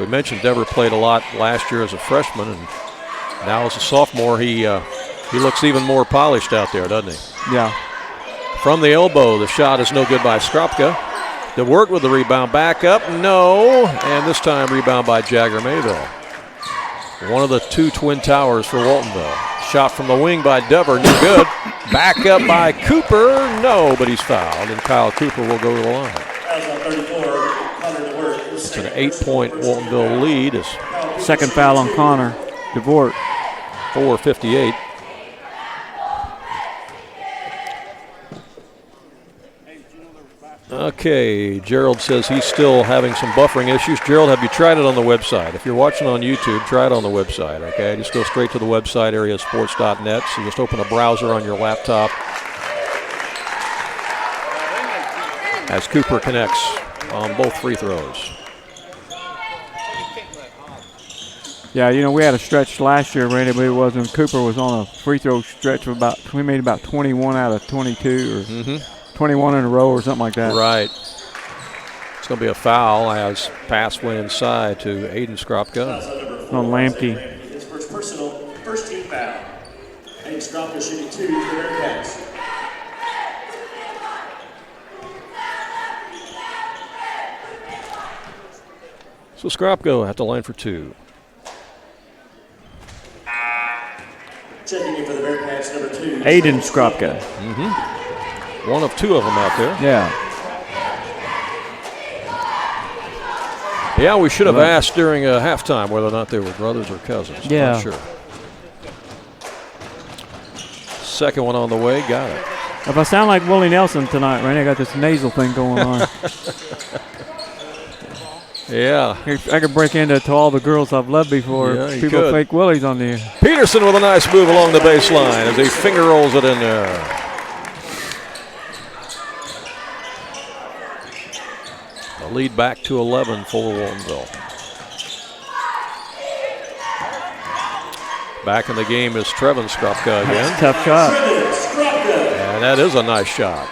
We mentioned Dever played a lot last year as a freshman, and now as a sophomore, he looks even more polished out there, doesn't he? Yeah. From the elbow, the shot is no good by Skropka. DeWert with the rebound, back up, no, and this time rebound by Jagger Mayville. One of the two twin towers for Waltonville. Shot from the wing by Dever, no good. Back up by Cooper, no, but he's fouled, and Kyle Cooper will go to the line. It's an 8-point Waltonville lead. Second foul on Connor DeWert. 4:58. Okay, Gerald says he's still having some buffering issues. Gerald, have you tried it on the website? If you're watching on YouTube, try it on the website, okay? Just go straight to the website, AreaSports.net. So just open a browser on your laptop as Cooper connects on both free throws. Yeah, you know, we had a stretch last year, Randy, but it wasn't. Cooper was on a free throw stretch of we made about 21 out of 22 or 21 in a row or something like that. Right. It's going to be a foul as pass went inside to Aiden Skropka. On Lamke. His first team foul. Aiden Skropka shooting 2 for the Bearcats. So Skropka at the line for 2. Checking in for the Bearcats, number 2. Aiden Skropka. One of 2 of them out there. Yeah. Yeah, we should have asked during halftime whether or not they were brothers or cousins. Yeah. Not sure. Second one on the way, got it. If I sound like Willie Nelson tonight, Randy, I got this nasal thing going on. Yeah. I could break into to all the girls I've loved before. Yeah, you People could. fake Willies on the. Peterson with a nice move along the baseline as he finger rolls it in there. The lead back to 11 for Waltonville. Back in the game is Trevin Skropka again. Tough shot. And that is a nice shot.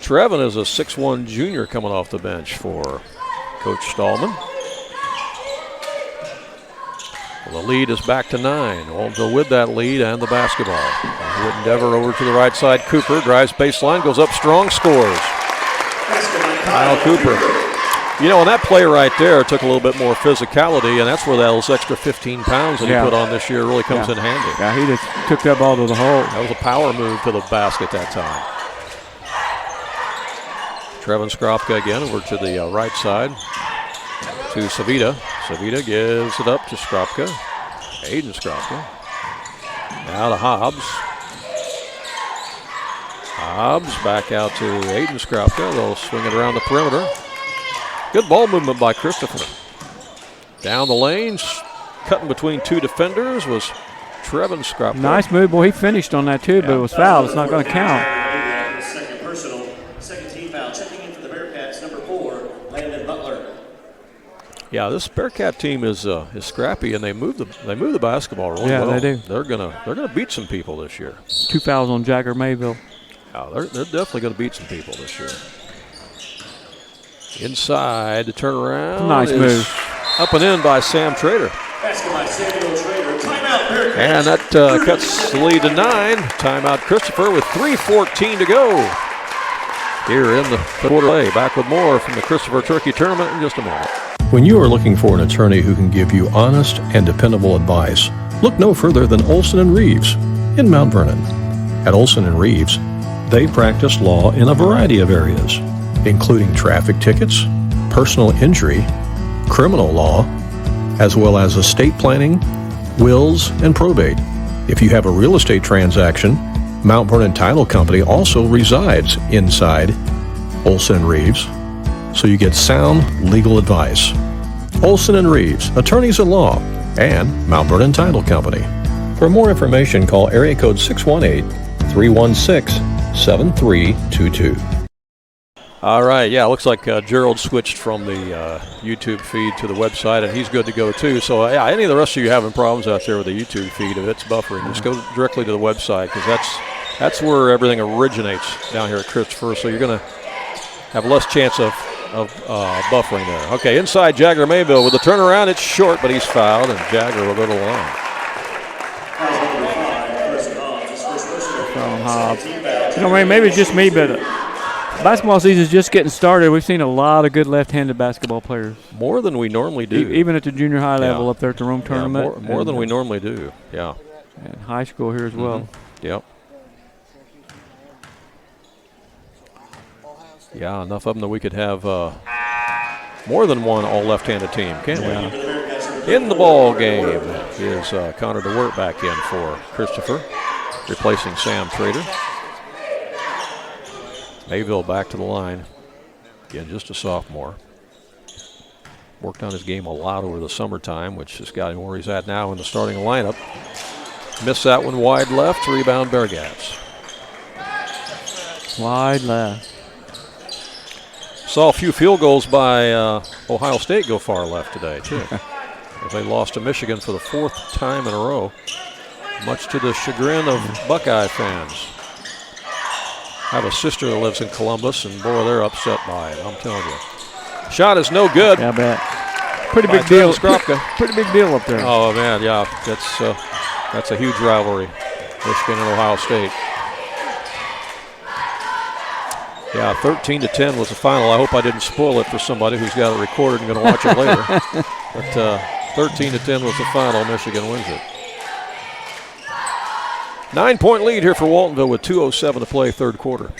Trevin is a 6'1 junior coming off the bench for Coach Stallman. Well, the lead is back to 9. Waltonville with that lead and the basketball. Endeavor over to the right side. Cooper drives baseline, goes up strong, scores. Kyle Cooper. You know, and that play right there took a little bit more physicality, and that's where those extra 15 pounds that he put on this year really comes in handy. Yeah, he just took that ball to the hole. That was a power move to the basket that time. Trevin Skropka again over to the right side to Savita. Savita gives it up to Skropka. Aiden Skropka. Now to Hobbs. Hobbs back out to Aiden Skropka. They'll swing it around the perimeter. Good ball movement by Christopher. Down the lanes, cutting between 2 defenders was Trevin Skropka. Nice move, boy. He finished on that too, but it was fouled. It's not going to count. Second personal, second team foul. Checking in for the Bearcats, number 4, Landon Butler. Yeah, this Bearcat team is scrappy, and they move the basketball really well. Yeah, they do. They're gonna beat some people this year. 2 fouls on Jagger Mayville. Yeah, they're definitely gonna beat some people this year. Inside, the turnaround. Nice move. Up and in by Sam Trader. Basket by Samuel Trader. Timeout, Bearcats. And that cuts the lead to 9. Timeout Christopher with 3:14 to go here in the quarter A. Back with more from the Christopher Turkey Tournament in just a moment. When you are looking for an attorney who can give you honest and dependable advice, look no further than Olson & Reeves in Mount Vernon. At Olson & Reeves, they practice law in a variety of areas, including traffic tickets, personal injury, criminal law, as well as estate planning, wills, and probate. If you have a real estate transaction, Mount Vernon Title Company also resides inside Olson & Reeves, so you get sound legal advice. Olson & Reeves, attorneys at law, and Mount Vernon Title Company. For more information, call area code 618-316-7322. All right, yeah, it looks like Gerald switched from the YouTube feed to the website, and he's good to go too. So, yeah, any of the rest of you having problems out there with the YouTube feed, if it's buffering, just go directly to the website, because that's where everything originates down here at Christopher. So you're going to have less chance of buffering there. Okay, inside Jagger Mayville with the turnaround. It's short, but he's fouled, and Jagger will go to the line. Hobbs. You know, maybe it's just me, but basketball season is just getting started. We've seen a lot of good left-handed basketball players. More than we normally do. Even at the junior high level up there at the Rome tournament. More than we normally do, yeah. And high school here as well. Yep. Yeah, enough of them that we could have more than one all left-handed team, can't we? In the ball game is Connor DeWert back in for Christopher, replacing Sam Trader. Mayville back to the line. Again, just a sophomore. Worked on his game a lot over the summertime, which has got him where he's at now in the starting lineup. Missed that one wide left. Rebound Bearcats. Wide left. Saw a few field goals by Ohio State go far left today, too. As they lost to Michigan for the 4th time in a row, much to the chagrin of Buckeye fans. I have a sister that lives in Columbus, and boy, they're upset by it, I'm telling you. Shot is no good. Yeah, I bet. Pretty big deal. Pretty big deal up there. Oh, man, yeah. That's a huge rivalry, Michigan and Ohio State. Yeah, 13-10 was the final. I hope I didn't spoil it for somebody who's got it recorded and going to watch it later. But 13-10 was the final. Michigan wins it. 9-point lead here for Waltonville with 2:07 to play, third quarter.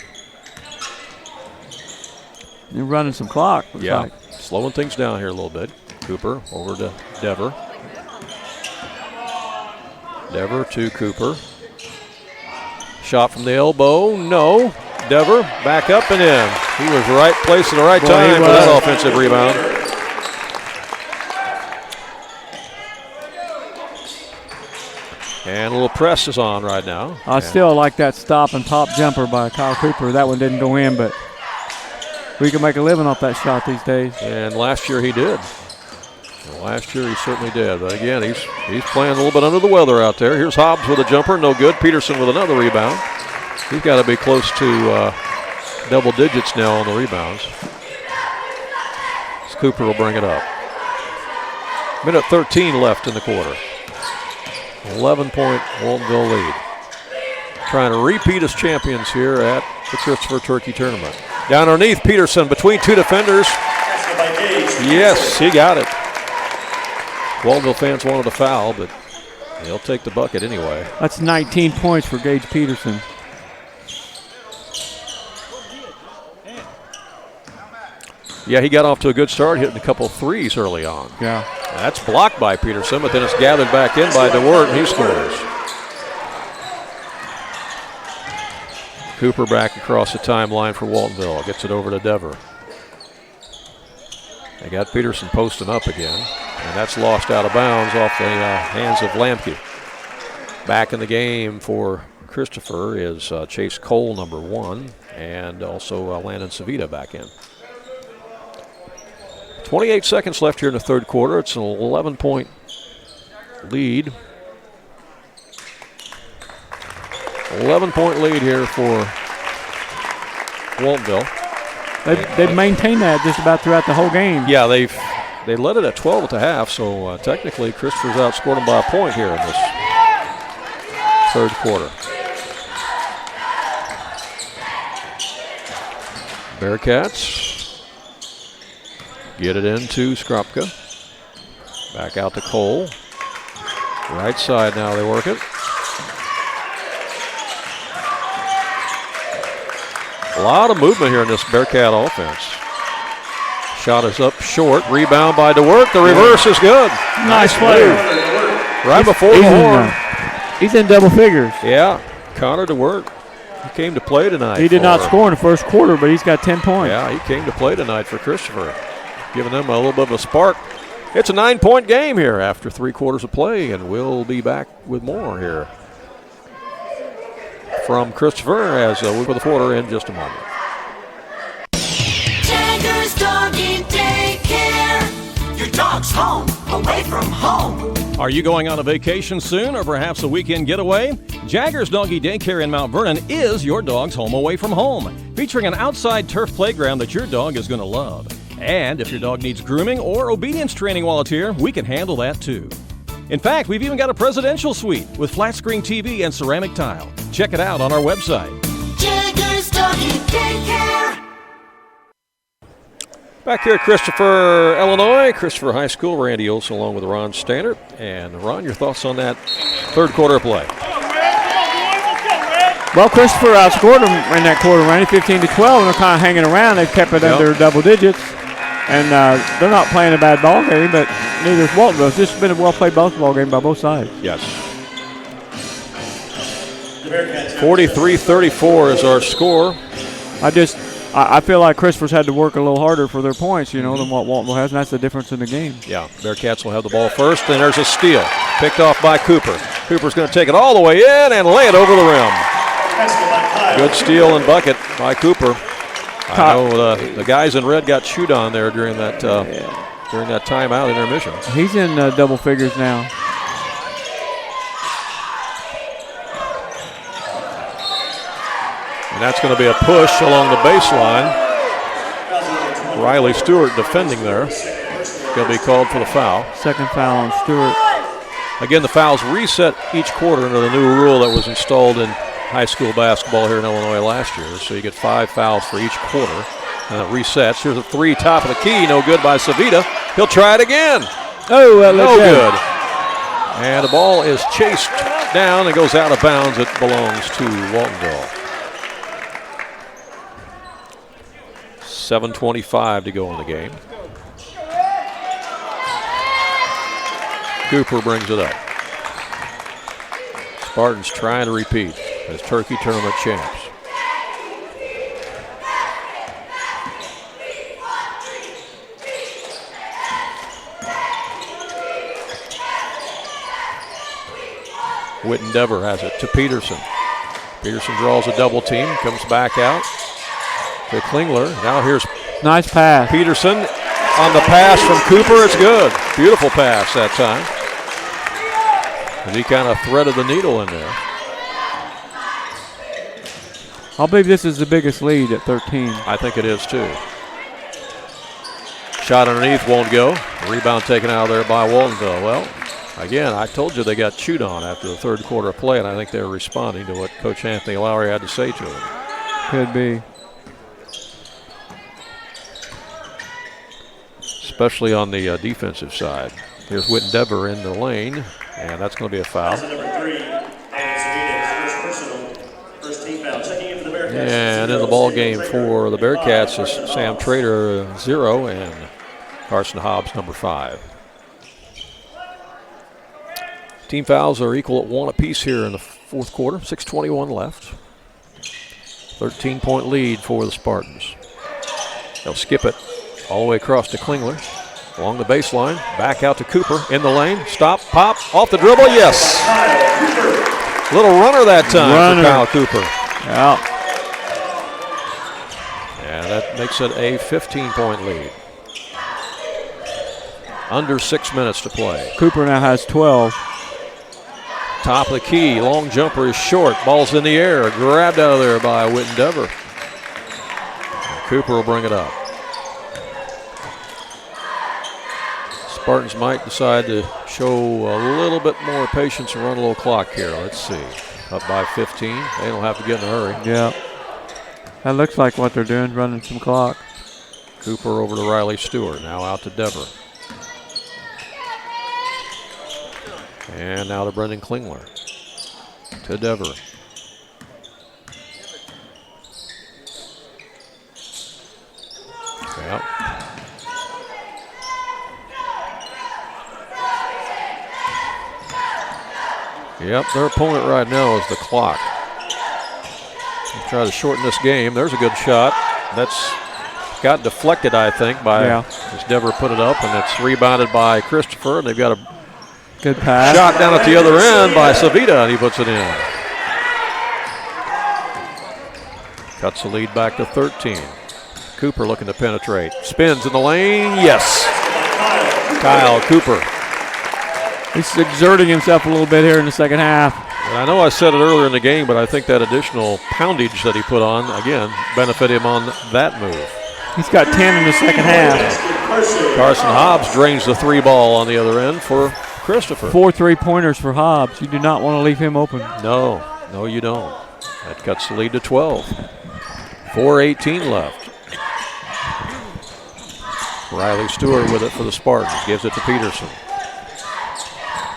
You're running some clock. Yeah, like. slowing things down here a little bit. Cooper over to Dever. Dever to Cooper. Shot from the elbow, no. Dever back up and in. He was right place at the right time for that offensive rebound. And a little press is on right now. I still like that stop and pop jumper by Kyle Cooper. That one didn't go in, but we can make a living off that shot these days. And last year he did. Last year he certainly did. But again, he's playing a little bit under the weather out there. Here's Hobbs with a jumper, no good. Peterson with another rebound. He's got to be close to double digits now on the rebounds. Cooper will bring it up. Minute 13 left in the quarter. 11-point Waltonville lead. Trying to repeat as champions here at the Christopher Turkey Tournament. Down underneath, Peterson between two defenders. Yes, he got it. Waltonville fans wanted a foul, but they'll take the bucket anyway. That's 19 points for Gage Peterson. Yeah, he got off to a good start, hitting a couple threes early on. Yeah. That's blocked by Peterson, but then it's gathered back in by DeWert, and he scores. Cooper back across the timeline for Waltonville. Gets it over to Dever. They got Peterson posting up again, and that's lost out of bounds off the hands of Lamke. Back in the game for Christopher is Chase Cole, number 1, and also Landon Savita back in. 28 seconds left here in the third quarter. It's an 11-point lead. 11-point lead here for Waltonville. They've maintained that just about throughout the whole game. Yeah, they led it at 12 at the half, so technically Christopher's outscored them by a point here in this third quarter. Bearcats get it into Skropka. Back out to Cole. Right side now they work it. A lot of movement here in this Bearcat offense. Shot is up short. Rebound by DeWert. The reverse is good. Nice play. Right before the horn. He's in double figures. Yeah, Connor DeWert. He came to play tonight. He did not score in the first quarter, but he's got 10 points. Yeah, he came to play tonight for Christopher, giving them a little bit of a spark. It's a 9-point game here after 3 quarters of play, and we'll be back with more here from Christopher as we put the quarter in just a moment. Jagger's Doggy Daycare. Your dog's home, away from home. Are you going on a vacation soon or perhaps a weekend getaway? Jagger's Doggy Daycare in Mount Vernon is your dog's home away from home, featuring an outside turf playground that your dog is going to love. And if your dog needs grooming or obedience training while it's here, we can handle that too. In fact, we've even got a presidential suite with flat screen TV and ceramic tile. Check it out on our website. Jagger's Doggy Daycare. Back here at Christopher, Illinois, Christopher High School, Randy Olson along with Ron Stannard. And Ron, your thoughts on that third quarter play? Well, Christopher outscored them in that quarter, Randy, 15-12, and they're kind of hanging around. They've kept it under double digits. And they're not playing a bad ball game, but neither is Waltonville. It's just been a well-played basketball game by both sides. Yes. 43-34 is our score. I feel like Christopher's had to work a little harder for their points, than what Waltonville has, and that's the difference in the game. Yeah, Bearcats will have the ball first, and there's a steal. Picked off by Cooper. Cooper's going to take it all the way in and lay it over the rim. Good steal and bucket by Cooper. I know the guys in red got chewed on there during that timeout intermission. He's in double figures now. And that's going to be a push along the baseline. Riley Stewart defending there. Going to be called for the foul. Second foul on Stewart. Again, the fouls reset each quarter under the new rule that was installed in high school basketball here in Illinois last year. So you get 5 fouls for each quarter. And it resets. Here's a 3, top of the key. No good by Savita. He'll try it again. Oh, no good. And the ball is chased down and goes out of bounds. It belongs to Waltonville. 7:25 to go in the game. Cooper brings it up. Spartans trying to repeat as Turkey Tournament champs. Wittendever has it to Peterson. Peterson draws a double team, comes back out to Klingler. Now here's nice pass. Peterson on the pass from Cooper. It's good. Beautiful pass that time. And he kind of threaded the needle in there. I believe this is the biggest lead at 13. I think it is too. Shot underneath won't go. Rebound taken out of there by Waltonville. Well, again, I told you they got chewed on after the third quarter of play, and I think they were responding to what Coach Anthony Lowry had to say to them. Could be. Especially on the defensive side. Here's Wittendever in the lane, and that's going to be a foul. And in the ball game for the Bearcats is Sam Trader, 0, and Carson Hobbs, number 5. Team fouls are equal at 1 apiece here in the fourth quarter. 6:21 left. 13-point lead for the Spartans. They'll skip it all the way across to Klingler. Along the baseline, back out to Cooper in the lane. Stop, pop, off the dribble, yes. Little runner that time for Kyle Cooper. Yeah. And that makes it a 15-point lead. Under 6 minutes to play. Cooper now has 12. Top of the key, long jumper is short. Ball's in the air, grabbed out of there by Wittendever. Cooper will bring it up. Spartans might decide to show a little bit more patience and run a little clock here. Let's see. Up by 15. They don't have to get in a hurry. Yeah. That looks like what they're doing, running some clock. Cooper over to Riley Stewart. Now out to Dever. And now to Brendan Klingler. To Dever. Yep. Yep, their opponent right now is the clock. They'll try to shorten this game. There's a good shot. That's got deflected, I think, by as Dever put it up, and it's rebounded by Christopher, and they've got a good pass. Shot down at the other end by Savita, and he puts it in. Cuts the lead back to 13. Cooper looking to penetrate. Spins in the lane. Yes. Kyle Cooper. He's exerting himself a little bit here in the second half. And I know I said it earlier in the game, but I think that additional poundage that he put on, again, benefited him on that move. He's got 10 in the second half. Carson Hobbs drains the 3 ball on the other end for Christopher. 4 3-pointers for Hobbs. You do not want to leave him open. No, you don't. That cuts the lead to 12. 4:18 left. Riley Stewart with it for the Spartans. Gives it to Peterson.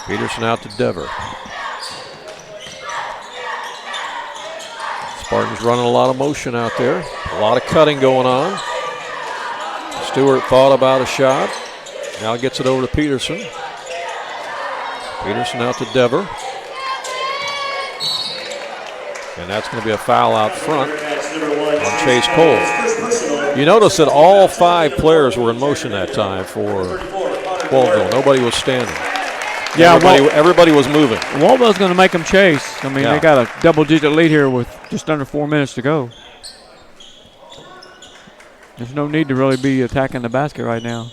Peterson out to Dever. Spartans running a lot of motion out there. A lot of cutting going on. Stewart thought about a shot. Now gets it over to Peterson. Peterson out to Dever. And that's going to be a foul out front. on Chase Cole. You notice that all 5 players were in motion that time for Waltonville. Nobody was standing. Yeah, everybody was moving. Waltonville's going to make them chase. I mean, they got a double-digit lead here with just under 4 minutes to go. There's no need to really be attacking the basket right now.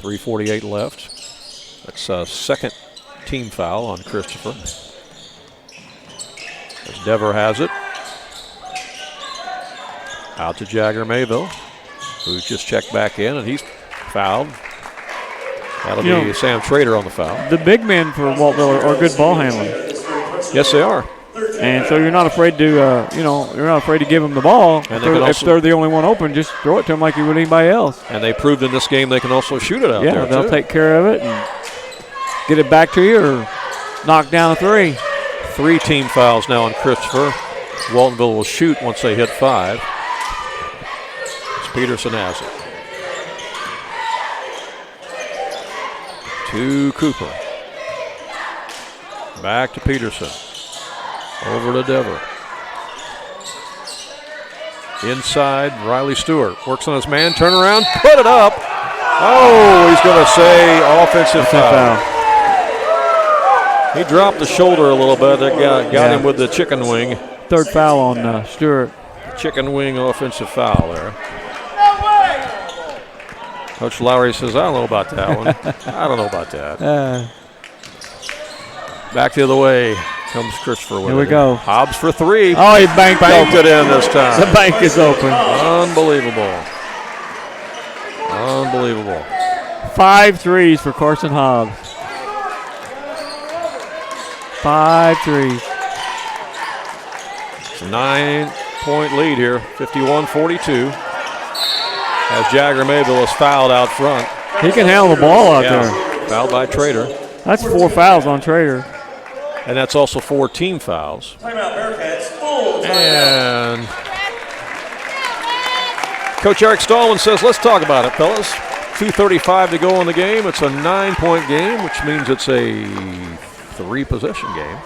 3:48 left. That's a second team foul on Christopher. As Dever has it. Out to Jagger Mayville, who's just checked back in, and he's fouled. That'll be Sam Trader on the foul. The big men for Waltonville are good ball handlers. Yes, they are. And so you're not afraid to, you're not afraid to give them the ball. And if they're the only one open, just throw it to them like you would anybody else. And they proved in this game they can also shoot it out there. Yeah, they'll take care of it and get it back to you or knock down a 3. 3 team fouls now on Christopher. Waltonville will shoot once they hit 5. As Peterson has it. To Cooper. Back to Peterson. Over to Dever. Inside, Riley Stewart works on his man, turn around, put it up. Oh, he's going to say offensive foul. He dropped the shoulder a little bit. That got him with the chicken wing. 3rd foul on Stewart. Chicken wing offensive foul there. Coach Lowry says, I don't know about that one. I don't know about that. Back the other way comes Christopher with it. Here we go. Hobbs for 3. Oh, he banked it in this time. The bank is open. Unbelievable. Unbelievable. 5 threes for Carson Hobbs. 5 threes. It's a 9-point lead here, 51-42. As Jagger Mayville is fouled out front. He can handle the ball out there. Fouled by Trader. That's 4 fouls on Trader. And that's also 4 team fouls. Timeout, Bearcats. Full And Coach Eric Stallman says, let's talk about it, fellas. 2:35 to go in the game. It's a 9-point game, which means it's a 3-possession game.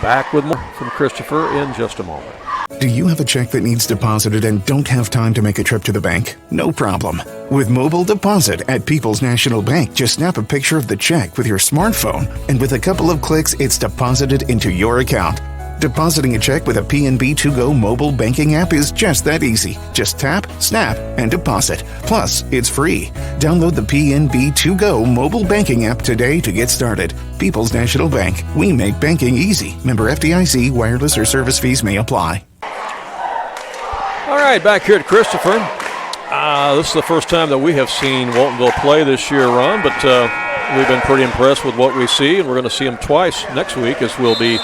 Back with more from Christopher in just a moment. Do you have a check that needs deposited and don't have time to make a trip to the bank? No problem. With Mobile Deposit at People's National Bank, just snap a picture of the check with your smartphone, and with a couple of clicks, it's deposited into your account. Depositing a check with a PNB To-Go mobile banking app is just that easy. Just tap, snap, and deposit. Plus, it's free. Download the PNB To-Go mobile banking app today to get started. People's National Bank. We make banking easy. Member FDIC. Wireless or service fees may apply. All right, back here at Christopher. This is the first time that we have seen Waltonville play this year, Ron, but we've been pretty impressed with what we see, and we're going to see them twice next week as we'll be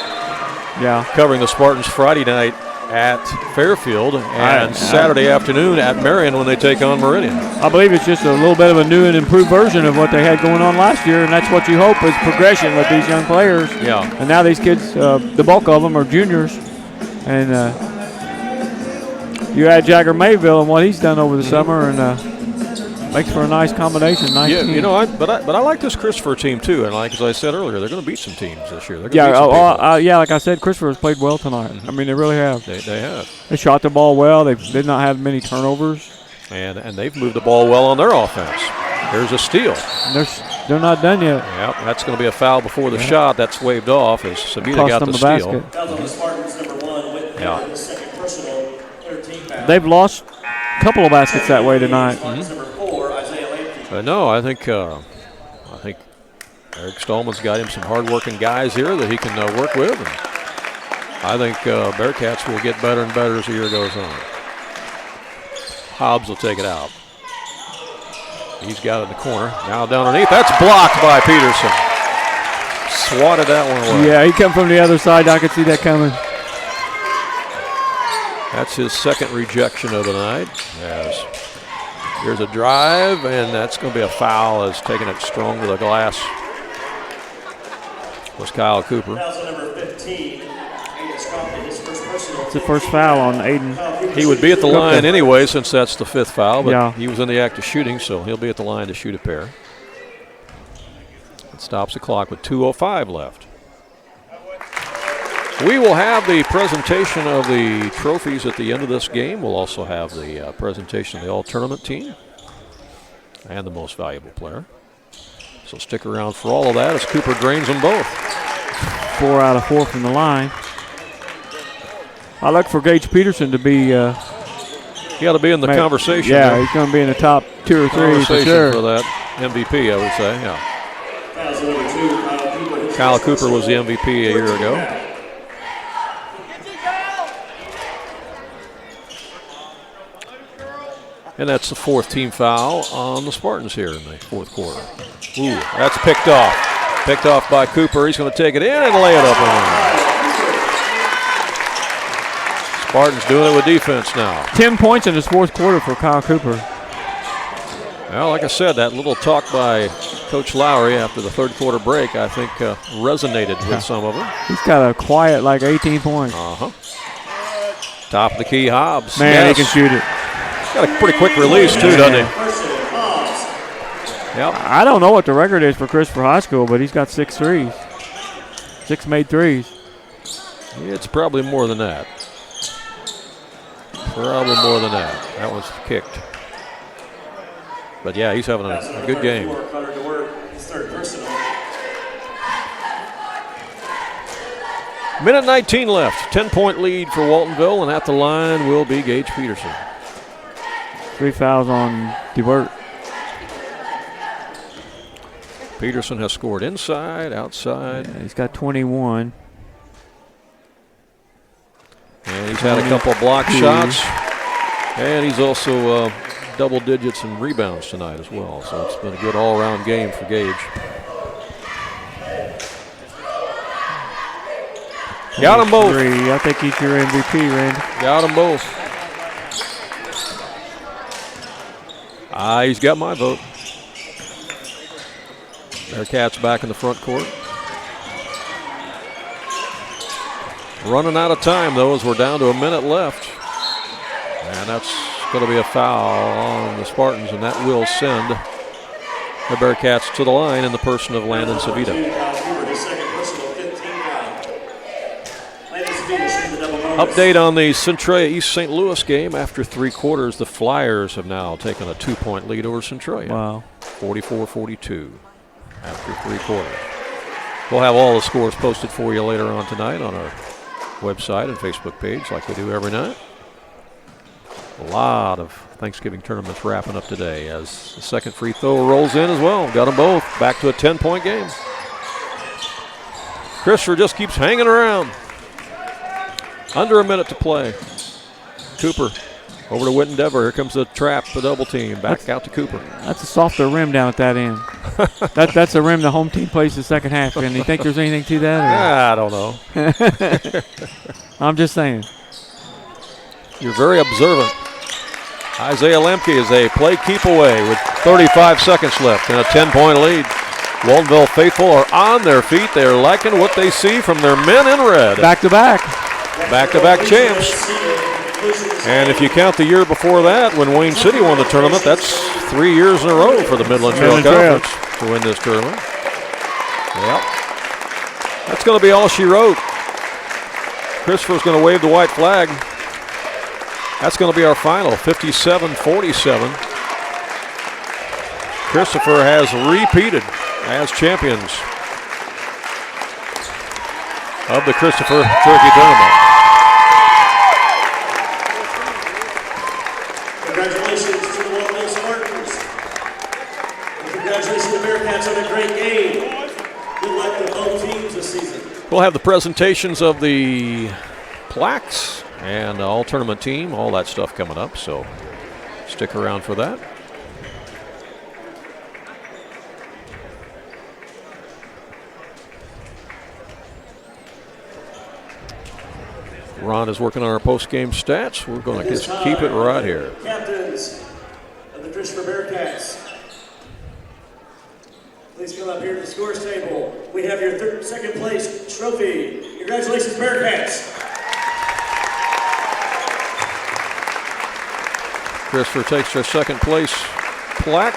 covering the Spartans Friday night at Fairfield and Saturday afternoon at Marion when they take on Meridian. I believe it's just a little bit of a new and improved version of what they had going on last year, and that's what you hope is progression with these young players. Yeah. And now these kids, the bulk of them are juniors, and you add Jagger Mayville and what he's done over the summer, and makes for a nice combination. Nice team. You know, but I like this Christopher team too, and like as I said earlier, they're going to beat some teams this year. They're going to beat some like I said, Christopher has played well tonight. I mean, they really have. They have. They shot the ball well. They did not have many turnovers. And they've moved the ball well on their offense. There's a steal. They're not done yet. Yep, that's going to be a foul before the shot. That's waved off as Sabita got the steal. They've lost a couple of baskets that way tonight. No, I think Eric Stallman's got him some hard-working guys here that he can work with. And I think Bearcats will get better and better as the year goes on. Hobbs will take it out. He's got it in the corner. Now down underneath. That's blocked by Peterson. Swatted that one away. Yeah, he come from the other side. I could see that coming. That's his second rejection of the night. Here's a drive, and that's going to be a foul as taking it strong to the glass was Kyle Cooper. It's the first foul on Aiden. He would be at the line anyway since that's the 5th foul, but he was in the act of shooting, so he'll be at the line to shoot a pair. It stops the clock with 2:05 left. We will have the presentation of the trophies at the end of this game. We'll also have the presentation of the all-tournament team and the most valuable player. So stick around for all of that as Cooper drains them both. 4 out of 4 from the line. I look for Gage Peterson to be. He ought to be in the conversation. Yeah, he's going to be in the top 2 or 3 for sure. For that MVP, I would say. Yeah. Kyle Cooper was the MVP a year ago. And that's the 4th team foul on the Spartans here in the 4th quarter. Ooh, that's picked off. Picked off by Cooper. He's going to take it in and lay it up and in. Spartans doing it with defense now. 10 points in this 4th quarter for Kyle Cooper. Well, like I said, that little talk by Coach Lowry after the 3rd quarter break, I think resonated with some of them. He's got a quiet, like 18 points. Top of the key, Hobbs. Man, he can shoot it. Got a pretty quick release, too, doesn't he? Yep. I don't know what the record is for Christopher High School, but he's got 6 threes. 6 made threes. It's probably more than that. Probably more than that. That was kicked. But, yeah, he's having a good game. Minute 19 left. 10-point lead for Waltonville, and at the line will be Gage Peterson. 3 fouls on DeWert. Peterson has scored inside, outside. Yeah, he's got 21. And he's had a couple of block shots. And he's also double digits in rebounds tonight as well. So it's been a good all-around game for Gage. Got them both. I think he's your MVP, Randy. Got them both. He's got my vote. Bearcats back in the front court. Running out of time, though, as we're down to a minute left. And that's going to be a foul on the Spartans, and that will send the Bearcats to the line in the person of Landon Savita. Update on the Centralia East St. Louis game. After 3 quarters, the Flyers have now taken a 2-point lead over Centralia. Wow. 44-42 after 3 quarters. We'll have all the scores posted for you later on tonight on our website and Facebook page like we do every night. A lot of Thanksgiving tournaments wrapping up today as the second free throw rolls in as well. Got them both. Back to a 10-point game. Christopher just keeps hanging around. Under a minute to play. Cooper over to Witten Dever. Here comes the trap, the double team. Back out to Cooper. That's a softer rim down at that end. That's a rim the home team plays the second half. And you think there's anything to that? I don't know. I'm just saying. You're very observant. Isaiah Lemke is a play keep away with 35 seconds left and a 10-point lead. Waltonville faithful are on their feet. They're liking what they see from their men in red. Back-to-back. Back-to-back champs. And if you count the year before that, when Wayne City won the tournament, that's 3 years in a row for the Midland Trail Conference to win this tournament. Yep. That's going to be all she wrote. Christopher's going to wave the white flag. That's going to be our final, 57-47. Christopher has repeated as champions of the Christopher Turkey Tournament. Congratulations to the Waltonville Spartans. And congratulations to the Bearcats on a great game. Good luck to both teams this season. We'll have the presentations of the plaques and all tournament team, all that stuff coming up, so stick around for that. Ron is working on our post-game stats. We're going to just keep it right here. Captains of the Christopher Bearcats, please come up here to the scores table. We have your second place trophy. Congratulations, Bearcats. Christopher takes their second place plaque.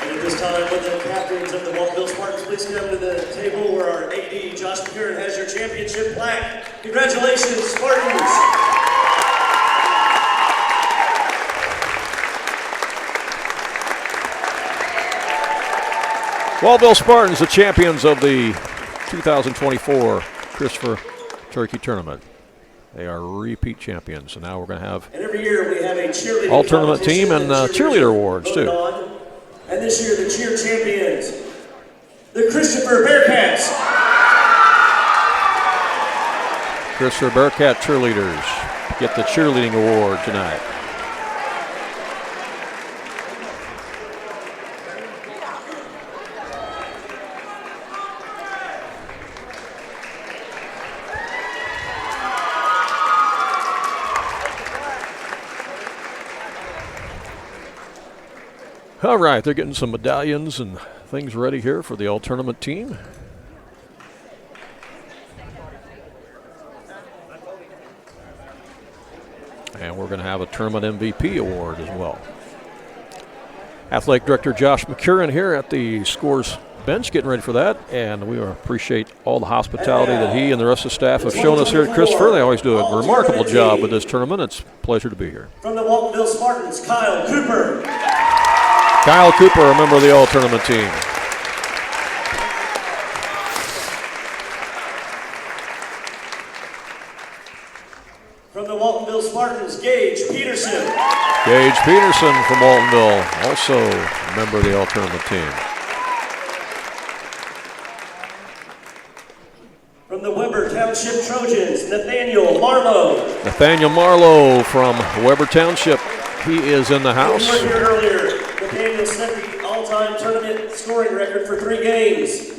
And at this time, with the captains of the Waltonville Spartans, please come to the table where our AD, Josh McCurran, has your championship plaque. Congratulations, Spartans! Waltonville Spartans, the champions of the 2024 Christopher Turkey Tournament. They are repeat champions, and now we're going to have and every year we have a cheerleading all tournament team and cheerleader awards too. And this year the cheer champions, the Christopher Bearcats. Christopher Bearcat cheerleaders get the cheerleading award tonight. All right, they're getting some medallions and things ready here for the all-tournament team. And we're going to have a tournament MVP award as well. Athletic Director Josh McCurran here at the scores bench getting ready for that, and we appreciate all the hospitality that he and the rest of the staff have shown us here at Christopher. They always do a remarkable job with this tournament. It's a pleasure to be here. From the Waltonville Spartans, Kyle Cooper. Kyle Cooper, a member of the all-tournament team. From the Waltonville Spartans, Gage Peterson. Gage Peterson from Waltonville, also a member of the all-tournament team. From the Weber Township Trojans, Nathaniel Marlowe. Nathaniel Marlowe from Weber Township. He is in the house. We were here earlier. Nathaniel set the all-time tournament scoring record for 3 games.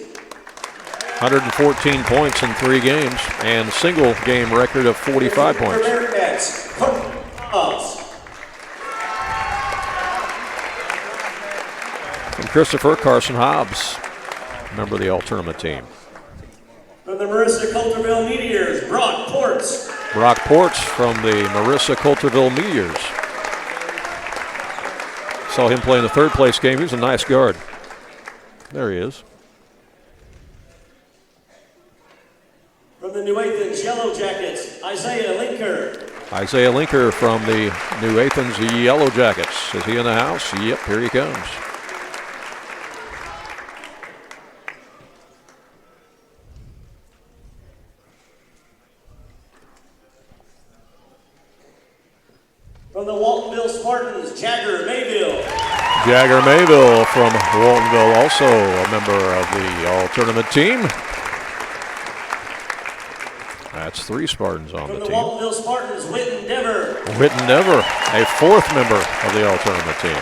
114 points in 3 games and a single game record of 45 points. From Christopher, Carson Hobbs, member of the all-tournament team. From the Marissa Coulterville Meteors, Brock Ports. Brock Ports from the Marissa Coulterville Meteors. Saw him play in the third place game. He was a nice guard. There he is. From the New Athens Yellow Jackets, Isaiah Linker. Isaiah Linker from the New Athens Yellow Jackets. Is he in the house? Yep, here he comes. From the Waltonville Spartans, Jagger Mayville. Jagger Mayville from Waltonville, also a member of the all-tournament team. That's 3 Spartans on the team. From the Waltonville Spartans, Whitten Dever. Whitten Dever, a 4th member of the all-tournament team.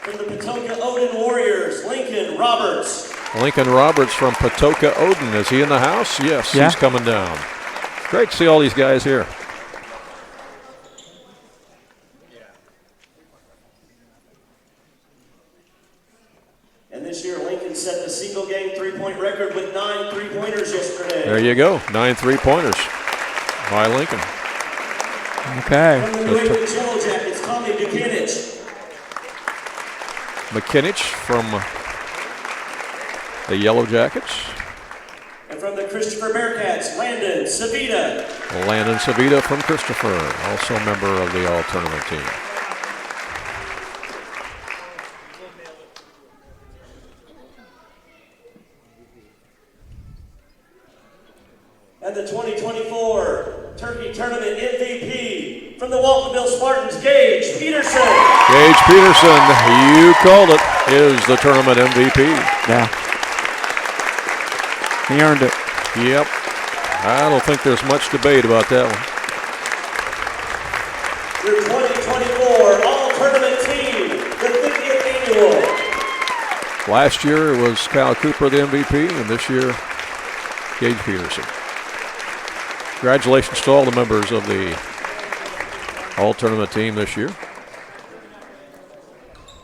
From the Patoka Odin Warriors, Lincoln Roberts. Lincoln Roberts from Patoka Odin. Is he in the house? Yes, yeah. He's coming down. Great to see all these guys here. And this year, Lincoln set the single game 3-point record with 9 3-pointers yesterday. There you go, 9 3-pointers by Lincoln. Okay. From the New England Yellow Jackets, Tommy Buchanich. McKinnich from the Yellow Jackets. And from the Christopher Bearcats, Landon Savita. Landon Savita from Christopher, also a member of the all-tournament team. And the 2024 Turkey Tournament MVP from the Waltonville Spartans, Gage Peterson. Gage Peterson, you called it, is the tournament MVP. Yeah. He earned it. Yep. I don't think there's much debate about that one. Your 2024 All-Tournament Team, the 50th Annual. Last year it was Kyle Cooper, the MVP, and this year, Gage Peterson. Congratulations to all the members of the all-tournament team this year.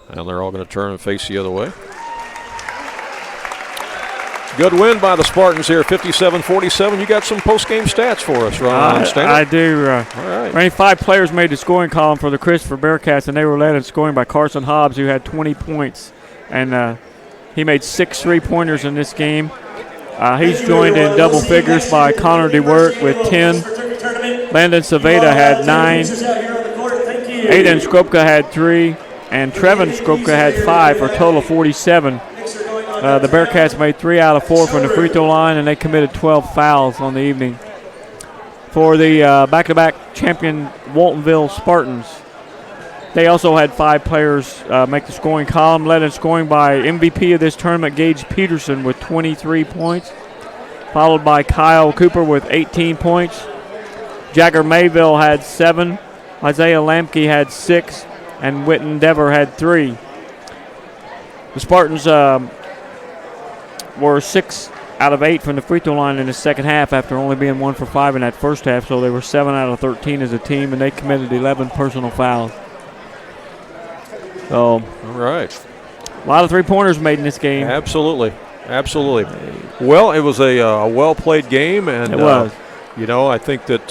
And they're all going to turn and face the other way. Good win by the Spartans here, 57-47. You got some post-game stats for us, Ron. I do. All right. Only 5 players made the scoring column for the Christopher Bearcats, and they were led in scoring by Carson Hobbs, who had 20 points. And he made 6 3-pointers in this game. He's joined in double figures by Connor DeWert with 10. Landon Saveda had 9. Aiden Skropka had 3. And Trevin Skropka had 5 for a total of 47. The Bearcats made 3 out of 4 from the free throw line, and they committed 12 fouls on the evening. For the back-to-back champion Waltonville Spartans, they also had 5 players make the scoring column, led in scoring by MVP of this tournament, Gage Peterson, with 23 points, followed by Kyle Cooper with 18 points. Jagger Mayville had 7, Isaiah Lamke had 6, and Witten Dever had 3. The Spartans were 6 out of 8 from the free throw line in the second half after only being 1 for 5 in that first half, so they were 7 out of 13 as a team, and they committed 11 personal fouls. So, all right. A lot of three-pointers made in this game. Absolutely. Well, it was a well-played game, and it was. I think that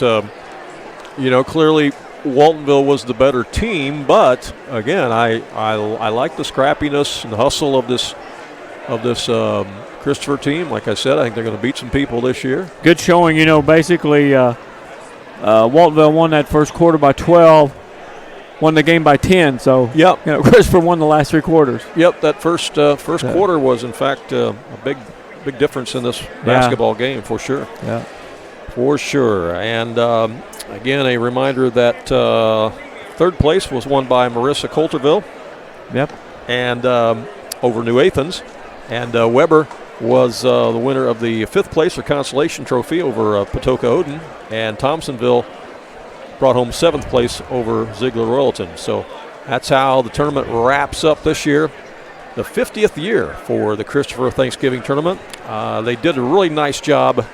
clearly Waltonville was the better team, but again, I like the scrappiness and the hustle of this Christopher team. Like I said, I think they're going to beat some people this year. Good showing. Basically, Waltonville won that first quarter by 12. Won the game by 10, so yep. Christopher won the last 3 quarters. Yep, that first quarter was in fact a big difference in this basketball game for sure. Yeah, for sure. And again, a reminder that third place was won by Marissa Coulterville. Yep, and over New Athens, and Weber was the winner of the 5th place or consolation trophy over Patoka Odin, and Thompsonville brought home 7th place over Ziegler Royalton. So that's how the tournament wraps up this year. The 50th year for the Christopher Thanksgiving Tournament. They did a really nice job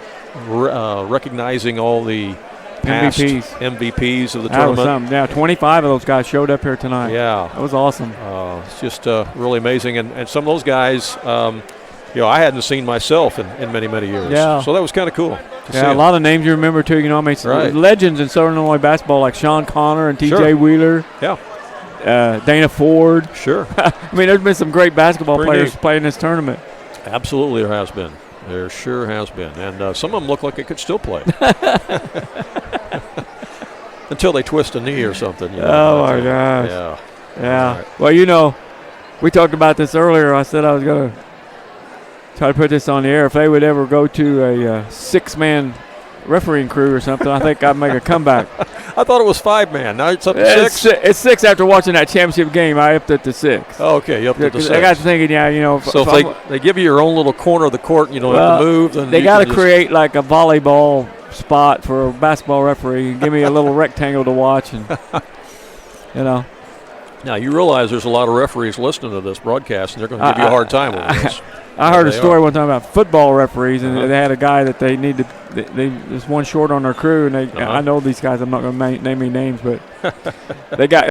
recognizing all the past MVPs of the tournament. Yeah, 25 of those guys showed up here tonight. Yeah. That was awesome. It's just really amazing. And some of those guys, I hadn't seen myself in many, many years. Yeah. So that was kind of cool. Yeah, a lot of names you remember, too. Right. Legends in Southern Illinois basketball like Sean Connor and T.J. Sure. Wheeler. Yeah. Dana Ford. Sure. There's been some great basketball players neat. playing this tournament. Absolutely there has been. There sure has been. And some of them look like they could still play. Until they twist a knee or something. Oh, my gosh. Yeah. Right. Well, we talked about this earlier. I said I was going to try to put this on the air. If they would ever go to a 6-man refereeing crew or something, I think I'd make a comeback. I thought it was 5-man. Now it's up to 6? It's 6 after watching that championship game. I upped it to 6. Oh, okay, you upped it to 6. I got to thinking, So if they give you your own little corner of the court and you don't have to move, then they got to create like a volleyball spot for a basketball referee. Give me a little rectangle to watch, and Now you realize there's a lot of referees listening to this broadcast, and they're going to give you a hard time with this. I heard a story one time about football referees, and they had a guy that they needed. There's one short on their crew, and I know these guys. I'm not going to name any names, but they got